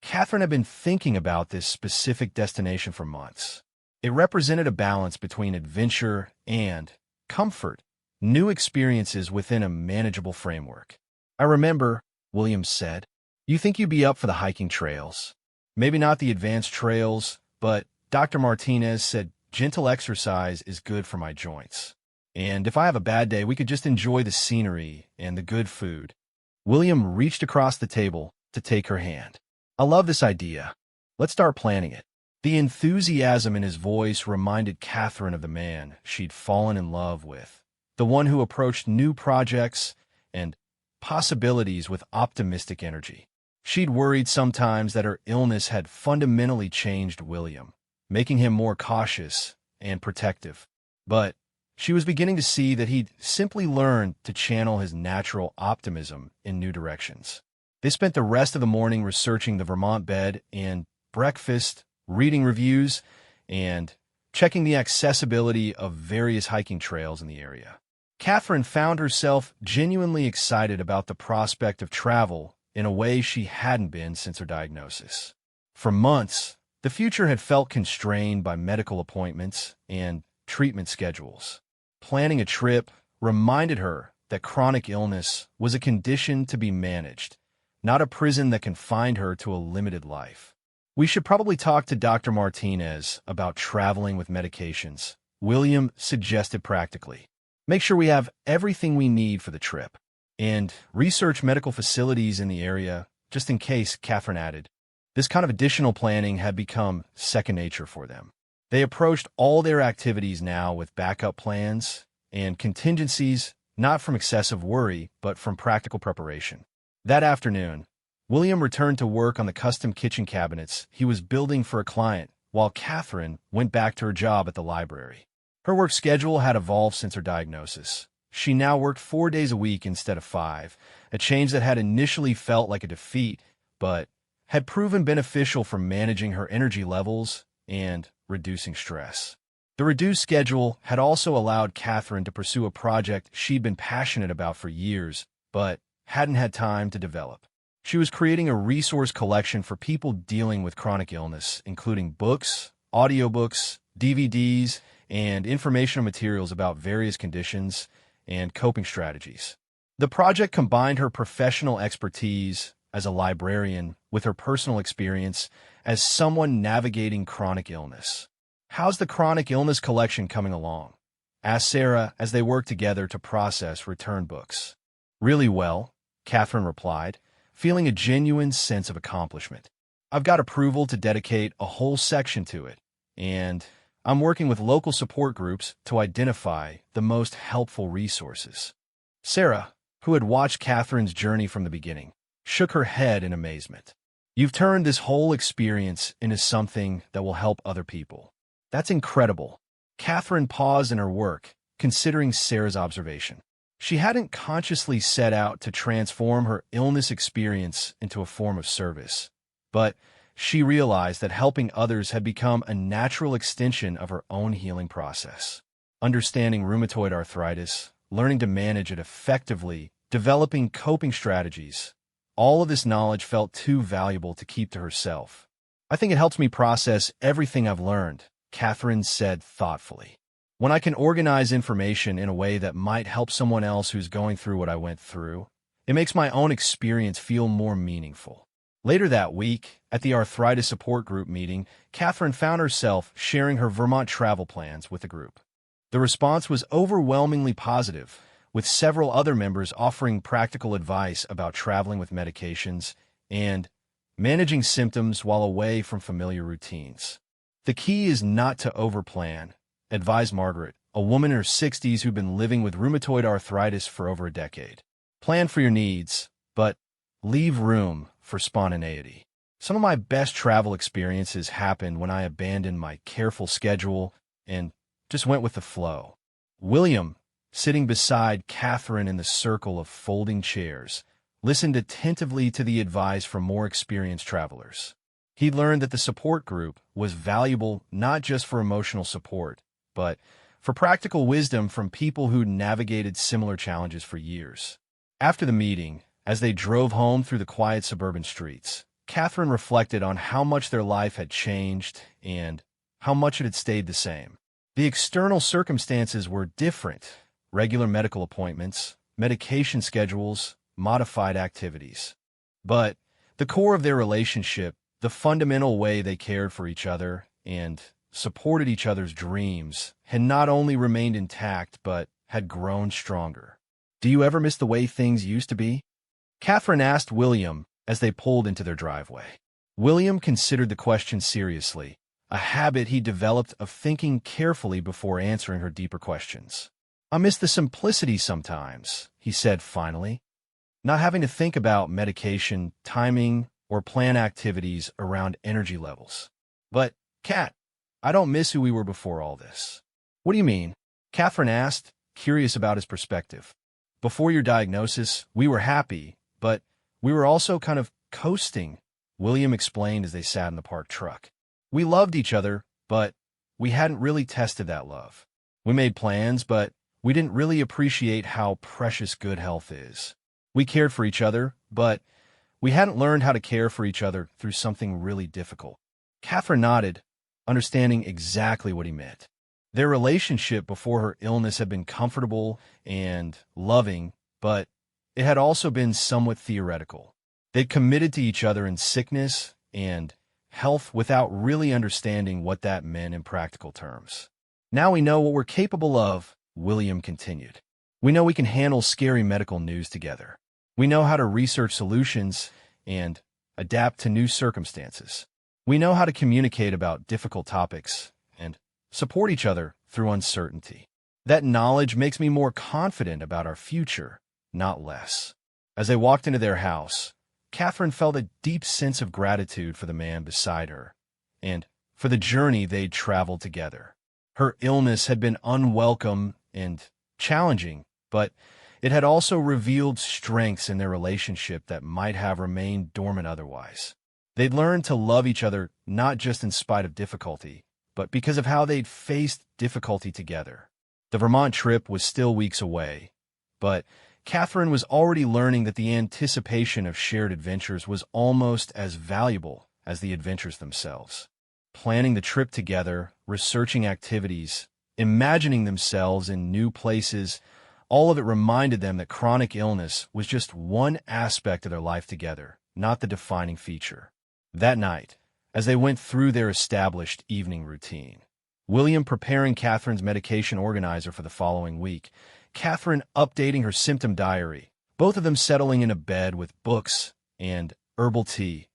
Catherine had been thinking about this specific destination for months. It represented a balance between adventure and comfort, new experiences within a manageable framework. I remember, Williams said, you think you'd be up for the hiking trails. Maybe not the advanced trails, but Dr. Martinez said gentle exercise is good for my joints. And if I have a bad day, we could just enjoy the scenery and the good food. William reached across the table to take her hand. I love this idea. Let's start planning it. The enthusiasm in his voice reminded Catherine of the man she'd fallen in love with, the one who approached new projects and possibilities with optimistic energy. She'd worried sometimes that her illness had fundamentally changed William, making him more cautious and protective. But she was beginning to see that he'd simply learned to channel his natural optimism in new directions. They spent the rest of the morning researching the Vermont bed and breakfast, reading reviews, and checking the accessibility of various hiking trails in the area. Catherine found herself genuinely excited about the prospect of travel in a way she hadn't been since her diagnosis. For months, the future had felt constrained by medical appointments and treatment schedules. Planning a trip reminded her that chronic illness was a condition to be managed, not a prison that confined her to a limited life. "We should probably talk to Dr. Martinez about traveling with medications," William suggested practically. "Make sure we have everything we need for the trip. And research medical facilities in the area, just in case," Catherine added. This kind of additional planning had become second nature for them. They approached all their activities now with backup plans and contingencies, not from excessive worry, but from practical preparation. That afternoon, William returned to work on the custom kitchen cabinets he was building for a client, while Catherine went back to her job at the library. Her work schedule had evolved since her diagnosis. She now worked 4 days a week instead of 5, a change that had initially felt like a defeat, but had proven beneficial for managing her energy levels and reducing stress. The reduced schedule had also allowed Catherine to pursue a project she'd been passionate about for years, but hadn't had time to develop. She was creating a resource collection for people dealing with chronic illness, including books, audiobooks, DVDs, and informational materials about various conditions and coping strategies. The project combined her professional expertise as a librarian with her personal experience as someone navigating chronic illness. "How's the chronic illness collection coming along?" asked Sarah as they worked together to process returned books. "Really well," Catherine replied, feeling a genuine sense of accomplishment. "I've got approval to dedicate a whole section to it, and I'm working with local support groups to identify the most helpful resources." Sarah, who had watched Catherine's journey from the beginning, shook her head in amazement. "You've turned this whole experience into something that will help other people. That's incredible." Catherine paused in her work, considering Sarah's observation. She hadn't consciously set out to transform her illness experience into a form of service, but she realized that helping others had become a natural extension of her own healing process. Understanding rheumatoid arthritis, learning to manage it effectively, developing coping strategies, all of this knowledge felt too valuable to keep to herself. "I think it helps me process everything I've learned," Catherine said thoughtfully. "When I can organize information in a way that might help someone else who's going through what I went through, it makes my own experience feel more meaningful." Later that week, at the arthritis support group meeting, Catherine found herself sharing her Vermont travel plans with the group. The response was overwhelmingly positive, with several other members offering practical advice about traveling with medications and managing symptoms while away from familiar routines. "The key is not to overplan," advised Margaret, a woman in her 60s who'd been living with rheumatoid arthritis for over a decade. "Plan for your needs, but leave room for spontaneity." "Some of my best travel experiences happened when I abandoned my careful schedule and just went with the flow." William, sitting beside Catherine in the circle of folding chairs, listened attentively to the advice from more experienced travelers. He learned that the support group was valuable not just for emotional support, but for practical wisdom from people who'd navigated similar challenges for years. After the meeting, as they drove home through the quiet suburban streets, Catherine reflected on how much their life had changed and how much it had stayed the same. The external circumstances were different: regular medical appointments, medication schedules, modified activities. But the core of their relationship, the fundamental way they cared for each other and supported each other's dreams, had not only remained intact but had grown stronger. "Do you ever miss the way things used to be?" Catherine asked William as they pulled into their driveway. William considered the question seriously, a habit he developed of thinking carefully before answering her deeper questions. "I miss the simplicity sometimes," he said finally. "Not having to think about medication, timing, or plan activities around energy levels." "But, Kat, I don't miss who we were before all this." "What do you mean?" Catherine asked, curious about his perspective. "Before your diagnosis, we were happy, but we were also kind of coasting," William explained as they sat in the parked truck. "We loved each other, but we hadn't really tested that love. We made plans, but we didn't really appreciate how precious good health is. We cared for each other, but we hadn't learned how to care for each other through something really difficult." Catherine nodded, understanding exactly what he meant. Their relationship before her illness had been comfortable and loving, but it had also been somewhat theoretical. They'd committed to each other in sickness and health without really understanding what that meant in practical terms. Now we know what we're capable of, William continued. We know we can handle scary medical news together. We know how to research solutions and adapt to new circumstances. We know how to communicate about difficult topics and support each other through uncertainty. That knowledge makes me more confident about our future, not less. As they walked into their house, Catherine felt a deep sense of gratitude for the man beside her and for the journey they'd traveled together. Her illness had been unwelcome and challenging, but it had also revealed strengths in their relationship that might have remained dormant otherwise. They'd learned to love each other not just in spite of difficulty, but because of how they'd faced difficulty together. The Vermont trip was still weeks away, but Catherine was already learning that the anticipation of shared adventures was almost as valuable as the adventures themselves. Planning the trip together, researching activities, imagining themselves in new places, all of it reminded them that chronic illness was just one aspect of their life together, not the defining feature. That night, as they went through their established evening routine, William preparing Catherine's medication organizer for the following week, Catherine updating her symptom diary, both of them settling in a bed with books and herbal tea,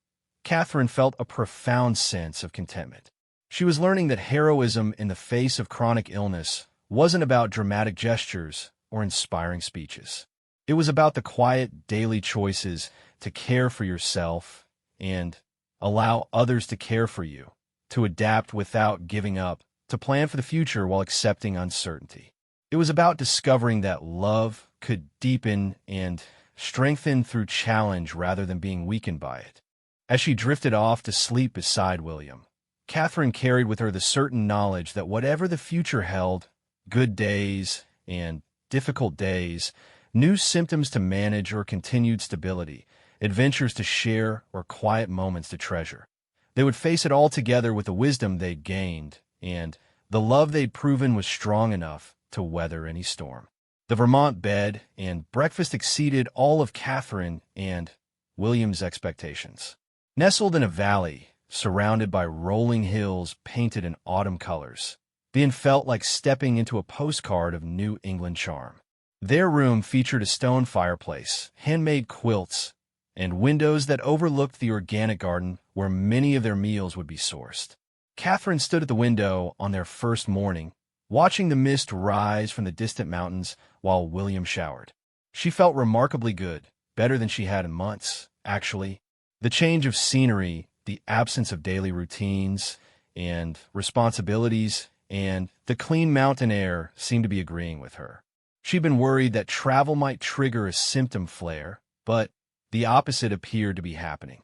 Catherine felt a profound sense of contentment. She was learning that heroism in the face of chronic illness wasn't about dramatic gestures or inspiring speeches. It was about the quiet daily choices to care for yourself and allow others to care for you, to adapt without giving up, to plan for the future while accepting uncertainty. It was about discovering that love could deepen and strengthen through challenge rather than being weakened by it. As she drifted off to sleep beside William, Catherine carried with her the certain knowledge that whatever the future held, good days and difficult days, new symptoms to manage or continued stability, adventures to share or quiet moments to treasure, they would face it all together with the wisdom they'd gained, and the love they'd proven was strong enough to weather any storm. The Vermont bed and breakfast exceeded all of Catherine and William's expectations. Nestled in a valley, surrounded by rolling hills painted in autumn colors, the inn felt like stepping into a postcard of New England charm. Their room featured a stone fireplace, handmade quilts, and windows that overlooked the organic garden where many of their meals would be sourced. Catherine stood at the window on their first morning, watching the mist rise from the distant mountains while William showered. She felt remarkably good, better than she had in months, actually. The change of scenery, the absence of daily routines and responsibilities, and the clean mountain air seemed to be agreeing with her. She'd been worried that travel might trigger a symptom flare, but the opposite appeared to be happening.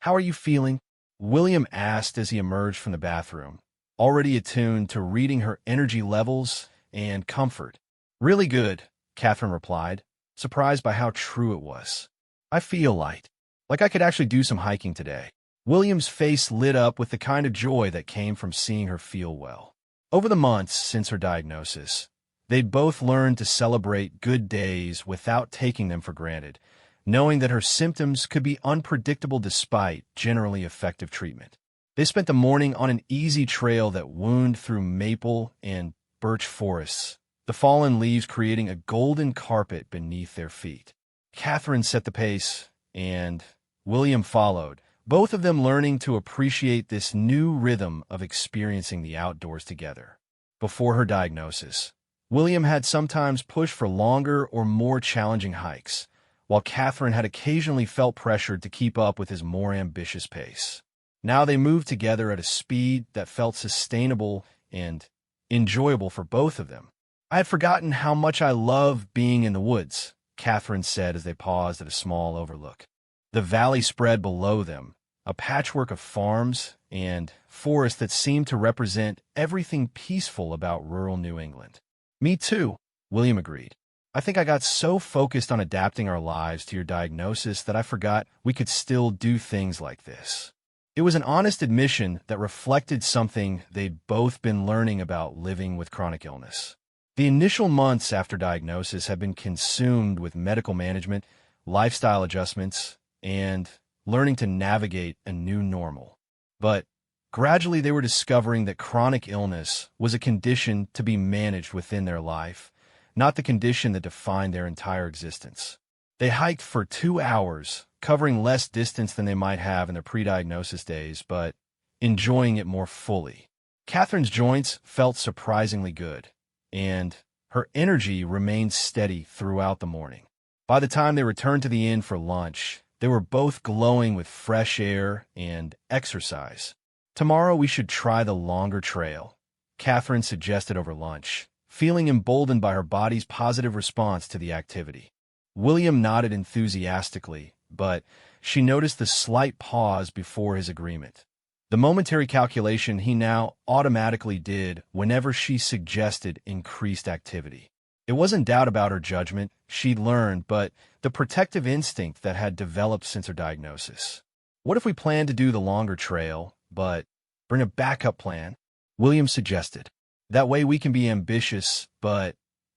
"How are you feeling?" William asked as he emerged from the bathroom, already attuned to reading her energy levels and comfort. "Really good," Catherine replied, surprised by how true it was. "I feel light, like I could actually do some hiking today." William's face lit up with the kind of joy that came from seeing her feel well. Over the months since her diagnosis, they'd both learned to celebrate good days without taking them for granted, knowing that her symptoms could be unpredictable despite generally effective treatment. They spent the morning on an easy trail that wound through maple and birch forests, the fallen leaves creating a golden carpet beneath their feet. Catherine set the pace, and William followed, both of them learning to appreciate this new rhythm of experiencing the outdoors together. Before her diagnosis, William had sometimes pushed for longer or more challenging hikes, while Catherine had occasionally felt pressured to keep up with his more ambitious pace. Now they moved together at a speed that felt sustainable and enjoyable for both of them. "I had forgotten how much I love being in the woods," Catherine said as they paused at a small overlook. The valley spread below them, a patchwork of farms and forests that seemed to represent everything peaceful about rural New England. "Me too," William agreed. "I think I got so focused on adapting our lives to your diagnosis that I forgot we could still do things like this." It was an honest admission that reflected something they'd both been learning about living with chronic illness. The initial months after diagnosis had been consumed with medical management, lifestyle adjustments, and learning to navigate a new normal. But gradually they were discovering that chronic illness was a condition to be managed within their life, not the condition that defined their entire existence. They hiked for 2 hours, covering less distance than they might have in their pre-diagnosis days, but enjoying it more fully. Catherine's joints felt surprisingly good, and her energy remained steady throughout the morning. By the time they returned to the inn for lunch, they were both glowing with fresh air and exercise. "Tomorrow we should try the longer trail," Catherine suggested over lunch, feeling emboldened by her body's positive response to the activity. William nodded enthusiastically, but she noticed the slight pause before his agreement. The momentary calculation he now automatically did whenever she suggested increased activity. It wasn't doubt about her judgment, she'd learned, but the protective instinct that had developed since her diagnosis. "What if we plan to do the longer trail, but bring a backup plan?" William suggested. "That way we can be ambitious, but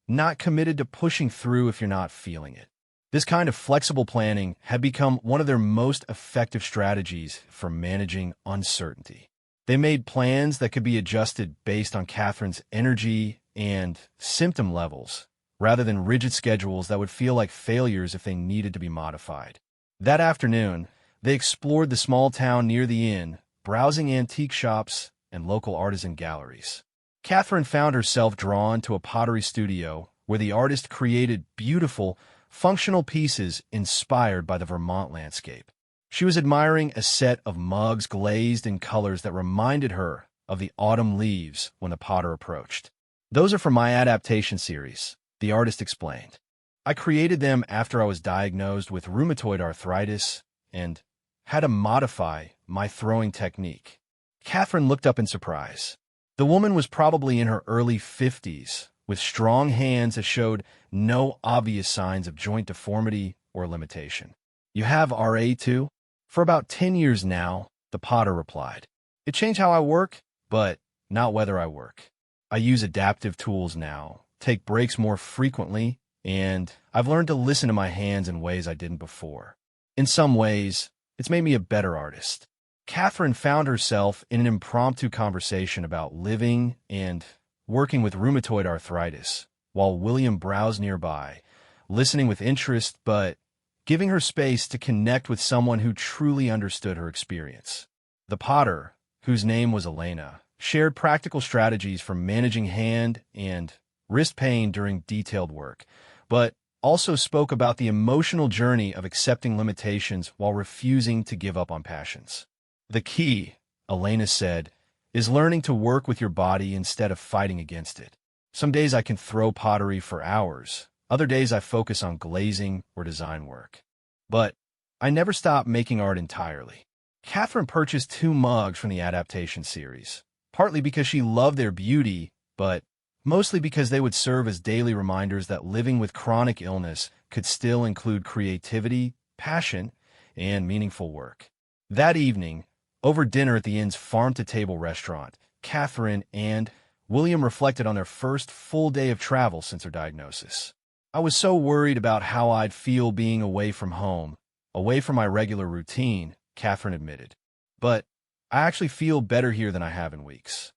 not committed to pushing through if you're not feeling it." This kind of flexible planning had become one of their most effective strategies for managing uncertainty. They made plans that could be adjusted based on Catherine's energy and symptom levels, rather than rigid schedules that would feel like failures if they needed to be modified. That afternoon, they explored the small town near the inn, browsing antique shops and local artisan galleries. Catherine found herself drawn to a pottery studio where the artist created beautiful, functional pieces inspired by the Vermont landscape. She was admiring a set of mugs glazed in colors that reminded her of the autumn leaves when the potter approached. "Those are from my adaptation series," the artist explained. "I created them after I was diagnosed with rheumatoid arthritis and had to modify my throwing technique." Catherine looked up in surprise. The woman was probably in her early 50s, with strong hands that showed no obvious signs of joint deformity or limitation. "You have RA too?" "For about 10 years now," the potter replied. "It changed how I work, but not whether I work. I use adaptive tools now, take breaks more frequently, and I've learned to listen to my hands in ways I didn't before. In some ways, it's made me a better artist." Catherine found herself in an impromptu conversation about living and working with rheumatoid arthritis, while William browsed nearby, listening with interest but giving her space to connect with someone who truly understood her experience. The potter, whose name was Elena, shared practical strategies for managing hand and wrist pain during detailed work, but also spoke about the emotional journey of accepting limitations while refusing to give up on passions. "The key," Elena said, "is learning to work with your body instead of fighting against it. Some days I can throw pottery for hours. Other days I focus on glazing or design work. But I never stop making art entirely." Catherine purchased 2 mugs from the adaptation series, partly because she loved their beauty, but mostly because they would serve as daily reminders that living with chronic illness could still include creativity, passion, and meaningful work. That evening, over dinner at the inn's farm-to-table restaurant, Catherine and William reflected on their first full day of travel since her diagnosis. "I was so worried about how I'd feel being away from home, away from my regular routine," Catherine admitted. "But I actually feel better here than I have in weeks."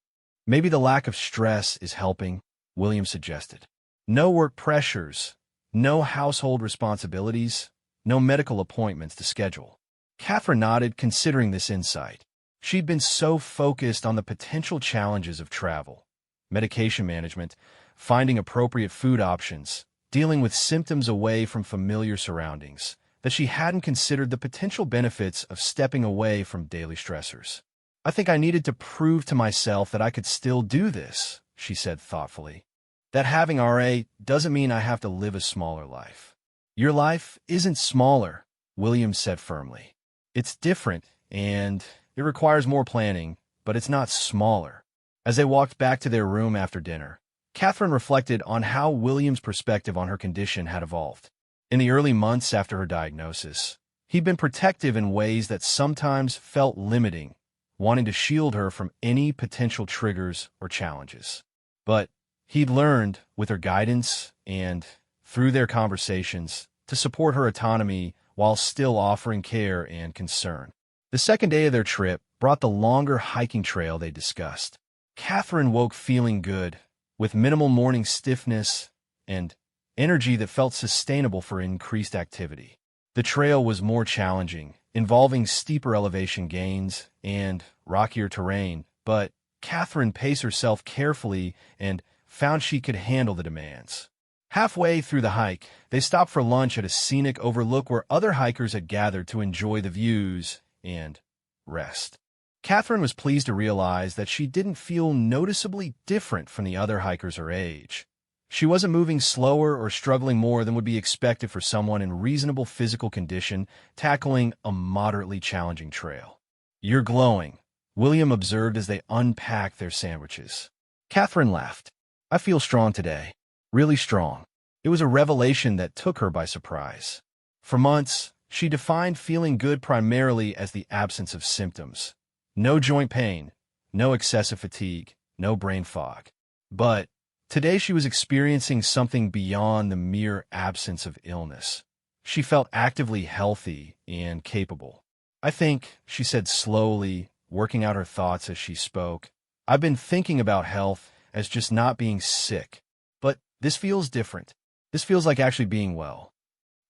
"Maybe the lack of stress is helping," William suggested. "No work pressures, no household responsibilities, no medical appointments to schedule." Catherine nodded, considering this insight. She'd been so focused on the potential challenges of travel, medication management, finding appropriate food options, dealing with symptoms away from familiar surroundings, that she hadn't considered the potential benefits of stepping away from daily stressors. "I think I needed to prove to myself that I could still do this," she said thoughtfully. "That having RA doesn't mean I have to live a smaller life." "Your life isn't smaller," William said firmly. "It's different, and it requires more planning, but it's not smaller." As they walked back to their room after dinner, Catherine reflected on how William's perspective on her condition had evolved. In the early months after her diagnosis, He'd been protective in ways that sometimes felt limiting, wanting to shield her from any potential triggers or challenges. But he'd learned, with her guidance and through their conversations, to support her autonomy while still offering care and concern. The second day of their trip brought the longer hiking trail they discussed. Catherine woke feeling good, with minimal morning stiffness and energy that felt sustainable for increased activity. The trail was more challenging, involving steeper elevation gains and rockier terrain, but Catherine paced herself carefully and found she could handle the demands. Halfway through the hike, they stopped for lunch at a scenic overlook where other hikers had gathered to enjoy the views and rest. Catherine was pleased to realize that she didn't feel noticeably different from the other hikers her age. She wasn't moving slower or struggling more than would be expected for someone in reasonable physical condition tackling a moderately challenging trail. "You're glowing," William observed as they unpacked their sandwiches. Catherine laughed. "I feel strong today. Really strong." It was a revelation that took her by surprise. For months, she defined feeling good primarily as the absence of symptoms. No joint pain, no excessive fatigue, no brain fog. But today she was experiencing something beyond the mere absence of illness. She felt actively healthy and capable. "I think," she said slowly, working out her thoughts as she spoke, "I've been thinking about health as just not being sick. But this feels different. This feels like actually being well."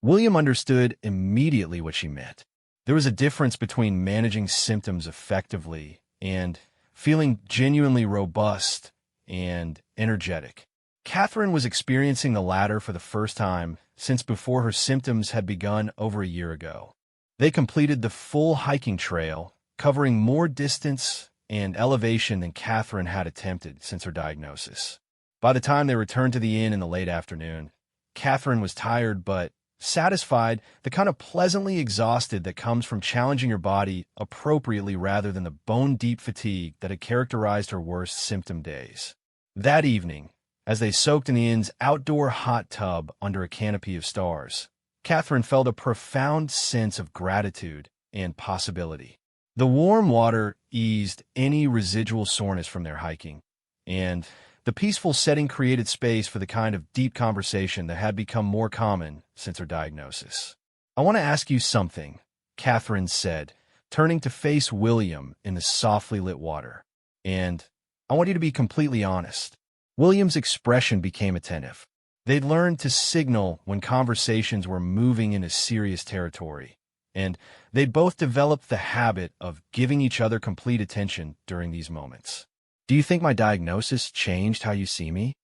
William understood immediately what she meant. There was a difference between managing symptoms effectively and feeling genuinely robust and energetic. Catherine was experiencing the latter for the first time since before her symptoms had begun over a year ago. They completed the full hiking trail, covering more distance and elevation than Catherine had attempted since her diagnosis. By the time they returned to the inn in the late afternoon, Catherine was tired but satisfied, the kind of pleasantly exhausted that comes from challenging your body appropriately rather than the bone-deep fatigue that had characterized her worst symptom days. That evening, as they soaked in the inn's outdoor hot tub under a canopy of stars, Catherine felt a profound sense of gratitude and possibility. The warm water eased any residual soreness from their hiking, and the peaceful setting created space for the kind of deep conversation that had become more common since her diagnosis. "I want to ask you something," Catherine said, turning to face William in the softly lit water. "And I want you to be completely honest." William's expression became attentive. They'd learned to signal when conversations were moving into serious territory, and they'd both developed the habit of giving each other complete attention during these moments. "Do you think my diagnosis changed how you see me?"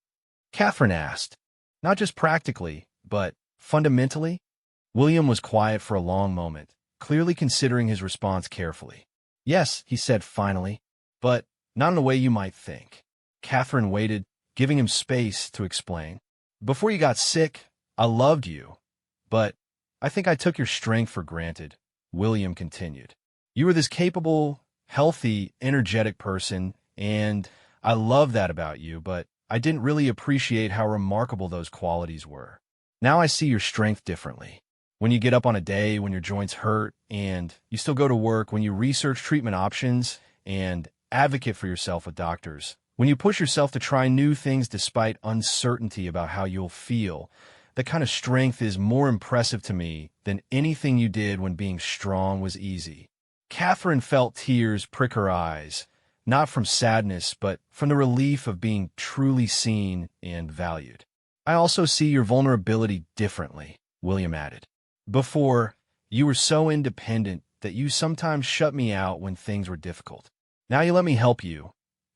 Catherine asked. "Not just practically, but fundamentally?" William was quiet for a long moment, clearly considering his response carefully. "Yes," he said finally, "but not in the way you might think." Catherine waited, giving him space to explain. "Before you got sick, I loved you, but I think I took your strength for granted," William continued. "You were this capable, healthy, energetic person, and I love that about you, but I didn't really appreciate how remarkable those qualities were. Now I see your strength differently. When you get up on a day when your joints hurt and you still go to work, when you research treatment options and advocate for yourself with doctors, when you push yourself to try new things despite uncertainty about how you'll feel, that kind of strength is more impressive to me than anything you did when being strong was easy." Catherine felt tears prick her eyes, not from sadness, but from the relief of being truly seen and valued. "I also see your vulnerability differently," William added. "Before, you were so independent that you sometimes shut me out when things were difficult. Now you let me help you,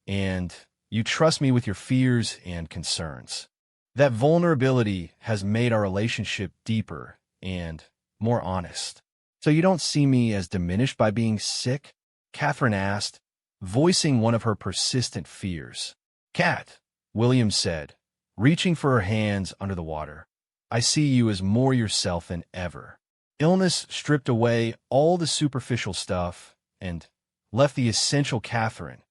and you trust me with your fears and concerns. That vulnerability has made our relationship deeper and more honest." "So you don't see me as diminished by being sick?" Catherine asked, voicing one of her persistent fears. "Cat," William said, reaching for her hands under the water, "I see you as more yourself than ever. Illness stripped away all the superficial stuff and left the essential Catherine,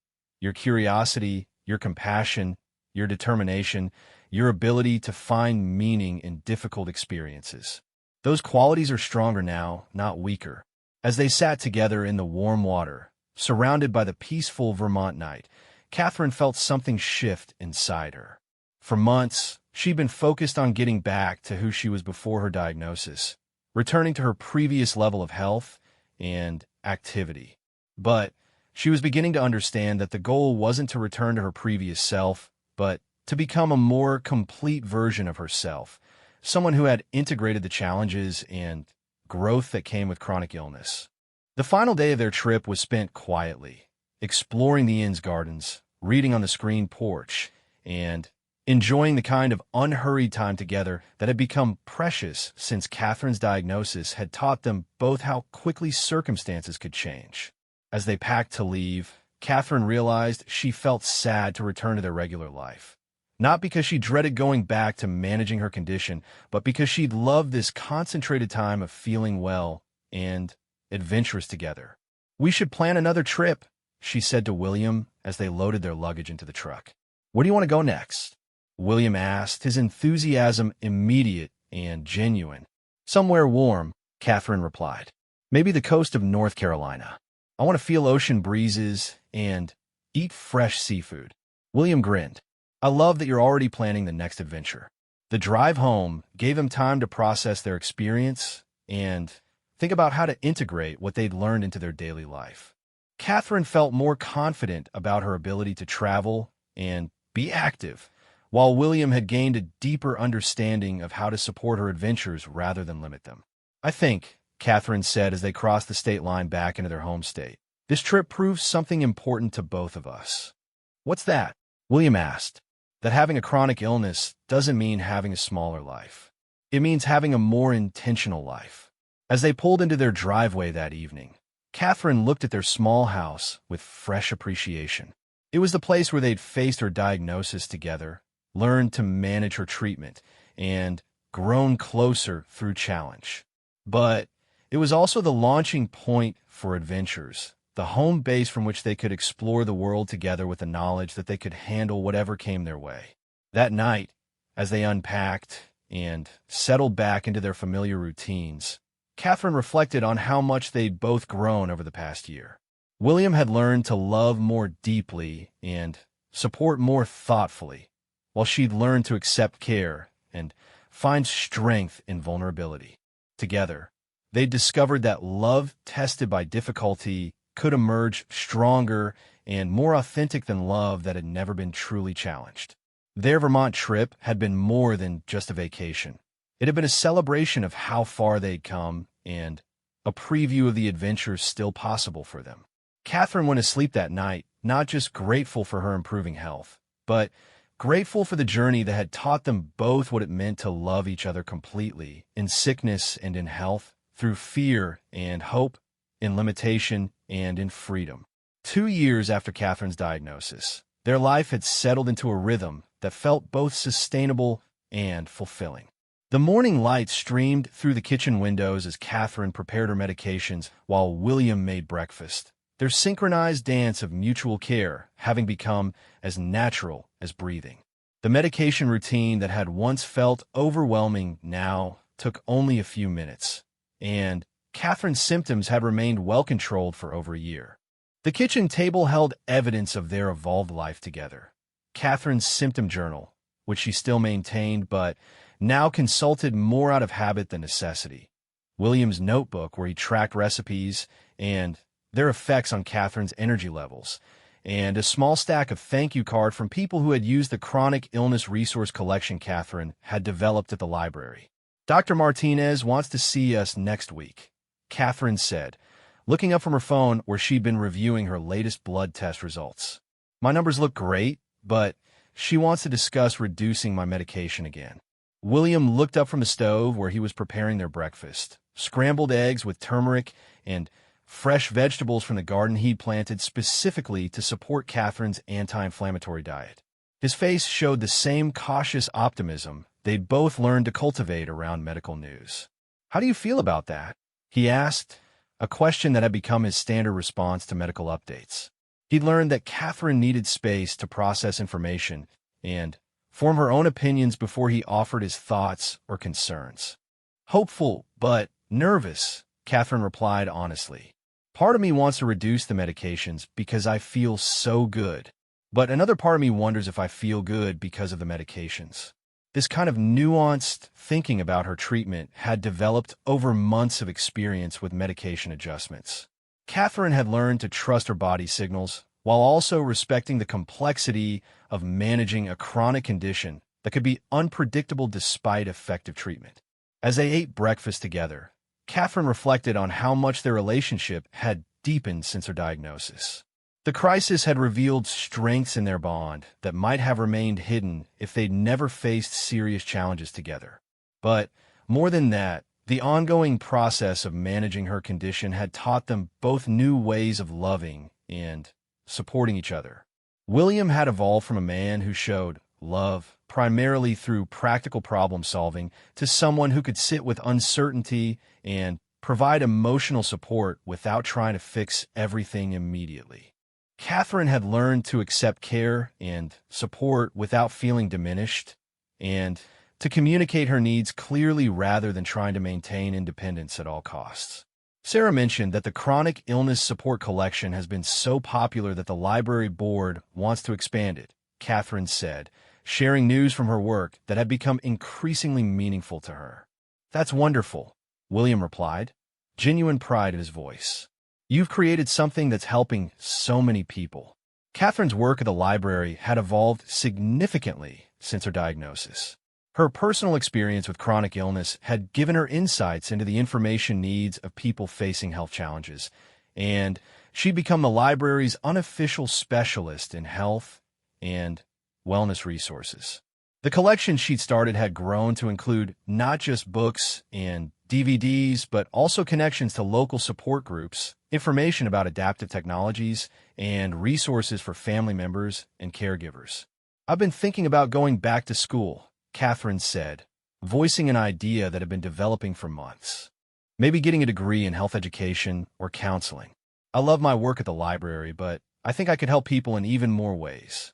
your curiosity, your compassion, your determination, your ability to find meaning in difficult experiences. Those qualities are stronger now, not weaker. As they sat together in the warm water, surrounded by the peaceful Vermont night, Catherine felt something shift inside her. For months, she'd been focused on getting back to who she was before her diagnosis, returning to her previous level of health and activity. But she was beginning to understand that the goal wasn't to return to her previous self, but to become a more complete version of herself, someone who had integrated the challenges and growth that came with chronic illness. The final day of their trip was spent quietly, exploring the inn's gardens, reading on the screen porch, and enjoying the kind of unhurried time together that had become precious since Catherine's diagnosis had taught them both how quickly circumstances could change. As they packed to leave, Catherine realized she felt sad to return to their regular life. Not because she dreaded going back to managing her condition, but because she'd loved this concentrated time of feeling well and adventurous together. "We should plan another trip," she said to William as they loaded their luggage into the truck. "Where do you want to go next?" William asked, his enthusiasm immediate and genuine. "Somewhere warm," Catherine replied. "Maybe the coast of North Carolina. I want to feel ocean breezes and eat fresh seafood." William grinned. "I love that you're already planning the next adventure." The drive home gave them time to process their experience and think about how to integrate what they'd learned into their daily life. Catherine felt more confident about her ability to travel and be active, while William had gained a deeper understanding of how to support her adventures rather than limit them. "I think," Catherine said as they crossed the state line back into their home state, "this trip proves something important to both of us." "What's that?" William asked. "That having a chronic illness doesn't mean having a smaller life. It means having a more intentional life." As they pulled into their driveway that evening, Catherine looked at their small house with fresh appreciation. It was the place where they'd faced her diagnosis together, learned to manage her treatment, and grown closer through challenge. But it was also the launching point for adventures, the home base from which they could explore the world together with the knowledge that they could handle whatever came their way. That night, as they unpacked and settled back into their familiar routines, Catherine reflected on how much they'd both grown over the past year. William had learned to love more deeply and support more thoughtfully, while she'd learned to accept care and find strength in vulnerability. Together, they'd discovered that love tested by difficulty could emerge stronger and more authentic than love that had never been truly challenged. Their Vermont trip had been more than just a vacation. It had been a celebration of how far they'd come and a preview of the adventures still possible for them. Catherine went to sleep that night, not just grateful for her improving health, but grateful for the journey that had taught them both what it meant to love each other completely, in sickness and in health, through fear and hope, in limitation and in freedom. 2 years after Catherine's diagnosis, their life had settled into a rhythm that felt both sustainable and fulfilling. The morning light streamed through the kitchen windows as Catherine prepared her medications while William made breakfast, their synchronized dance of mutual care having become as natural as breathing. The medication routine that had once felt overwhelming now took only a few minutes, and Catherine's symptoms had remained well controlled for over a year. The kitchen table held evidence of their evolved life together. Catherine's symptom journal, which she still maintained but now consulted more out of habit than necessity. William's notebook, where he tracked recipes and their effects on Catherine's energy levels, and a small stack of thank you cards from people who had used the chronic illness resource collection Catherine had developed at the library. "Dr. Martinez wants to see us next week," Catherine said, looking up from her phone where she'd been reviewing her latest blood test results. "My numbers look great, but she wants to discuss reducing my medication again." William looked up from the stove where he was preparing their breakfast, scrambled eggs with turmeric and fresh vegetables from the garden he'd planted specifically to support Catherine's anti-inflammatory diet. His face showed the same cautious optimism they'd both learned to cultivate around medical news. "How do you feel about that?" he asked, a question that had become his standard response to medical updates. He'd learned that Catherine needed space to process information and form her own opinions before he offered his thoughts or concerns. Hopeful, but nervous, Catherine replied honestly. Part of me wants to reduce the medications because I feel so good, but another part of me wonders if I feel good because of the medications. This kind of nuanced thinking about her treatment had developed over months of experience with medication adjustments. Catherine had learned to trust her body's signals while also respecting the complexity of managing a chronic condition that could be unpredictable despite effective treatment. As they ate breakfast together, Catherine reflected on how much their relationship had deepened since her diagnosis. The crisis had revealed strengths in their bond that might have remained hidden if they'd never faced serious challenges together. But more than that, the ongoing process of managing her condition had taught them both new ways of loving and supporting each other. William had evolved from a man who showed love primarily through practical problem solving to someone who could sit with uncertainty and provide emotional support without trying to fix everything immediately. Catherine had learned to accept care and support without feeling diminished, and to communicate her needs clearly rather than trying to maintain independence at all costs. Sarah mentioned that the Chronic Illness Support Collection has been so popular that the library board wants to expand it, Catherine said, sharing news from her work that had become increasingly meaningful to her. That's wonderful, William replied, genuine pride in his voice. You've created something that's helping so many people. Catherine's work at the library had evolved significantly since her diagnosis. Her personal experience with chronic illness had given her insights into the information needs of people facing health challenges, and she'd become the library's unofficial specialist in health and wellness resources. The collection she'd started had grown to include not just books and DVDs, but also connections to local support groups, information about adaptive technologies, and resources for family members and caregivers. I've been thinking about going back to school, Catherine said, voicing an idea that had been developing for months. Maybe getting a degree in health education or counseling. I love my work at the library, but I think I could help people in even more ways.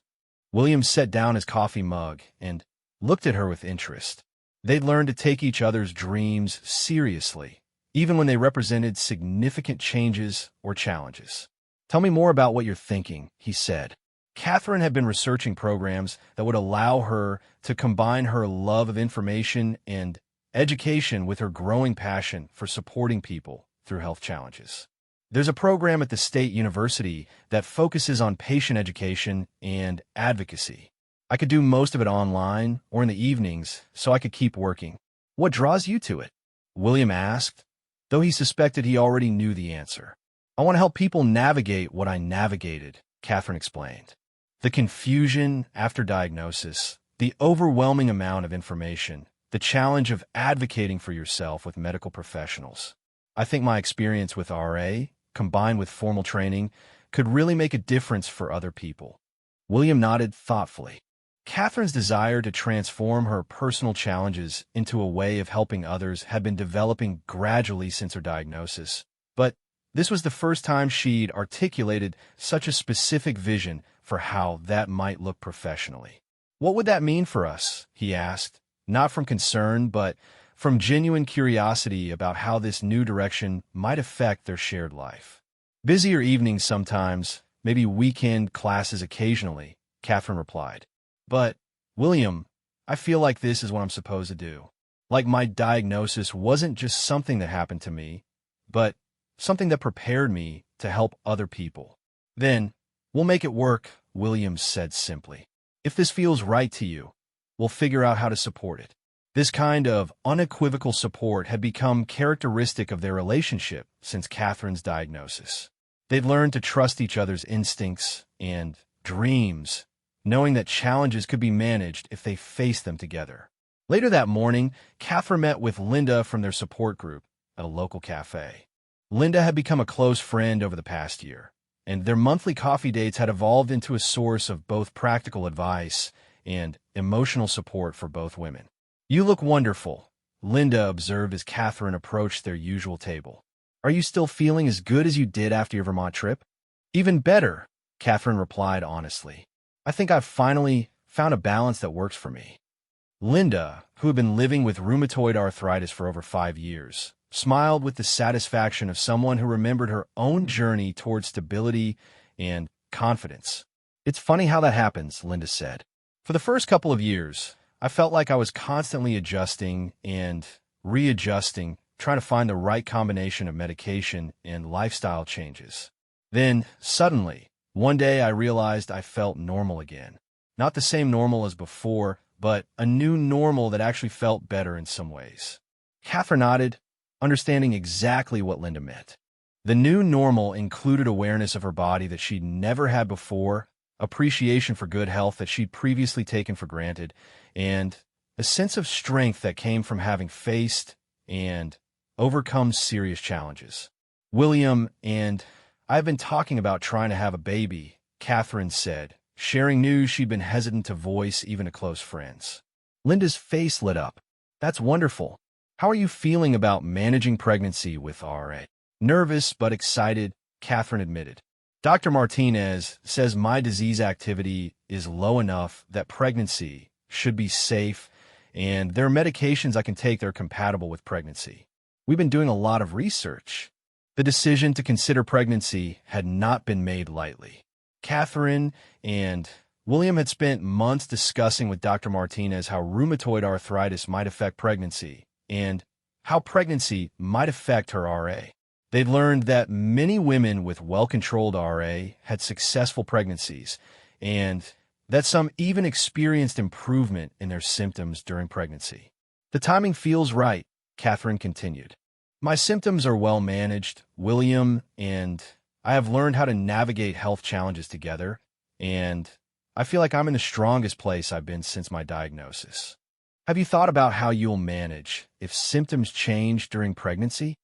William set down his coffee mug and looked at her with interest. They'd learned to take each other's dreams seriously, even when they represented significant changes or challenges. Tell me more about what you're thinking, he said. Catherine had been researching programs that would allow her to combine her love of information and education with her growing passion for supporting people through health challenges. There's a program at the State University that focuses on patient education and advocacy. I could do most of it online or in the evenings so I could keep working. What draws you to it? William asked, though he suspected he already knew the answer. I want to help people navigate what I navigated, Catherine explained. The confusion after diagnosis, the overwhelming amount of information, the challenge of advocating for yourself with medical professionals. I think my experience with RA, combined with formal training, could really make a difference for other people. William nodded thoughtfully. Catherine's desire to transform her personal challenges into a way of helping others had been developing gradually since her diagnosis, but this was the first time she'd articulated such a specific vision for how that might look professionally. What would that mean for us? He asked, not from concern, but from genuine curiosity about how this new direction might affect their shared life. Busier evenings sometimes, maybe weekend classes occasionally, Catherine replied. But, William, I feel like this is what I'm supposed to do. Like my diagnosis wasn't just something that happened to me, but something that prepared me to help other people. Then, we'll make it work, William said simply. If this feels right to you, we'll figure out how to support it. This kind of unequivocal support had become characteristic of their relationship since Catherine's diagnosis. They'd learned to trust each other's instincts and dreams, knowing that challenges could be managed if they faced them together. Later that morning, Catherine met with Linda from their support group at a local cafe. Linda had become a close friend over the past year, and their monthly coffee dates had evolved into a source of both practical advice and emotional support for both women. You look wonderful, Linda observed as Catherine approached their usual table. Are you still feeling as good as you did after your Vermont trip? Even better, Catherine replied honestly. I think I've finally found a balance that works for me. Linda, who had been living with rheumatoid arthritis for over 5 years, smiled with the satisfaction of someone who remembered her own journey towards stability and confidence. "It's funny how that happens," Linda said. "For the first couple of years, I felt like I was constantly adjusting and readjusting, trying to find the right combination of medication and lifestyle changes. Then, suddenly, one day I realized I felt normal again. Not the same normal as before, but a new normal that actually felt better in some ways." Catherine nodded, understanding exactly what Linda meant. The new normal included awareness of her body that she'd never had before, appreciation for good health that she'd previously taken for granted, and a sense of strength that came from having faced and overcome serious challenges. "William and I have been talking about trying to have a baby," Catherine said, sharing news she'd been hesitant to voice even to close friends. Linda's face lit up. "That's wonderful. How are you feeling about managing pregnancy with RA?" "Nervous but excited," Catherine admitted. "Dr. Martinez says my disease activity is low enough that pregnancy should be safe, and there are medications I can take that are compatible with pregnancy. We've been doing a lot of research." The decision to consider pregnancy had not been made lightly. Catherine and William had spent months discussing with Dr. Martinez how rheumatoid arthritis might affect pregnancy and how pregnancy might affect her RA. They'd learned that many women with well-controlled RA had successful pregnancies and that some even experienced improvement in their symptoms during pregnancy. "The timing feels right," Catherine continued. "My symptoms are well managed, William, and I have learned how to navigate health challenges together, and I feel like I'm in the strongest place I've been since my diagnosis. Have you thought about how you'll manage if symptoms change during pregnancy?"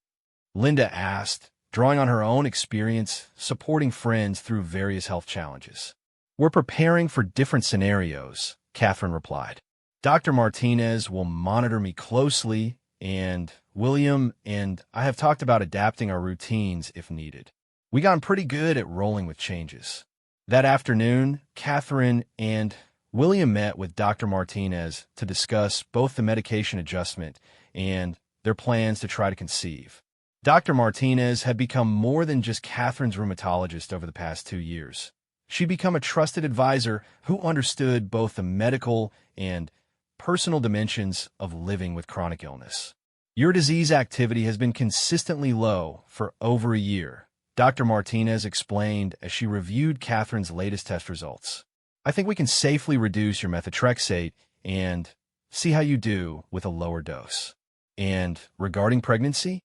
Linda asked, drawing on her own experience supporting friends through various health challenges. "We're preparing for different scenarios," Catherine replied. "Dr. Martinez will monitor me closely, and William and I have talked about adapting our routines if needed. We gotten pretty good at rolling with changes." That afternoon, Catherine and William met with Dr. Martinez to discuss both the medication adjustment and their plans to try to conceive. Dr. Martinez had become more than just Catherine's rheumatologist over the past 2 years. She'd become a trusted advisor who understood both the medical and personal dimensions of living with chronic illness. "Your disease activity has been consistently low for over a year," Dr. Martinez explained as she reviewed Catherine's latest test results. "I think we can safely reduce your methotrexate and see how you do with a lower dose." "And regarding pregnancy?"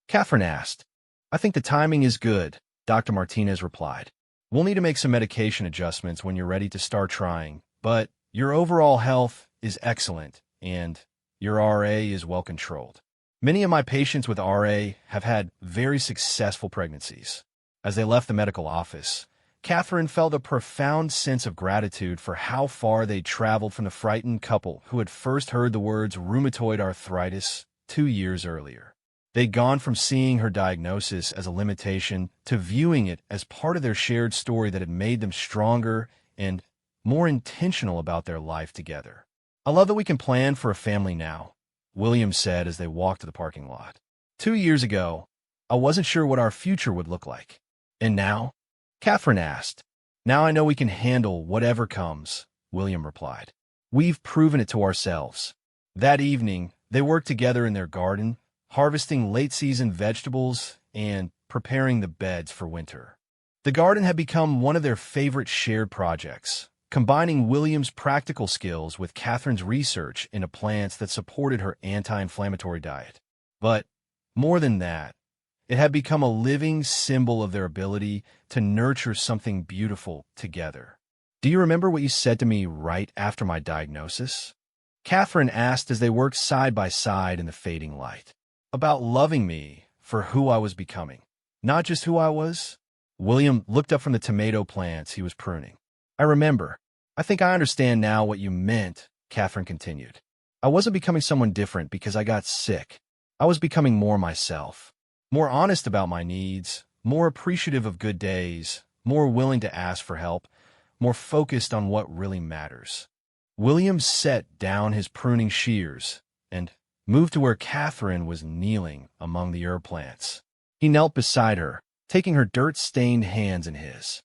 Catherine asked. "I think the timing is good," Dr. Martinez replied. "We'll need to make some medication adjustments when you're ready to start trying, but your overall health is excellent and your RA is well controlled. Many of my patients with RA have had very successful pregnancies." As they left the medical office, Catherine felt a profound sense of gratitude for how far they'd traveled from the frightened couple who had first heard the words rheumatoid arthritis 2 years earlier. They'd gone from seeing her diagnosis as a limitation to viewing it as part of their shared story that had made them stronger and more intentional about their life together. "I love that we can plan for a family now," William said as they walked to the parking lot. 2 years ago, I wasn't sure what our future would look like. "And now?" Catherine asked. "Now I know we can handle whatever comes," William replied. "We've proven it to ourselves." That evening, they worked together in their garden, harvesting late-season vegetables and preparing the beds for winter. The garden had become one of their favorite shared projects, combining William's practical skills with Catherine's research into plants that supported her anti-inflammatory diet. But more than that, it had become a living symbol of their ability to nurture something beautiful together. "Do you remember what you said to me right after my diagnosis?" Catherine asked as they worked side by side in the fading light. "About loving me for who I was becoming, not just who I was." William looked up from the tomato plants he was pruning. "I remember. I think I understand now what you meant," Catherine continued. "I wasn't becoming someone different because I got sick. I was becoming more myself, more honest about my needs, more appreciative of good days, more willing to ask for help, more focused on what really matters." William set down his pruning shears and moved to where Catherine was kneeling among the herb plants. He knelt beside her, taking her dirt-stained hands in his.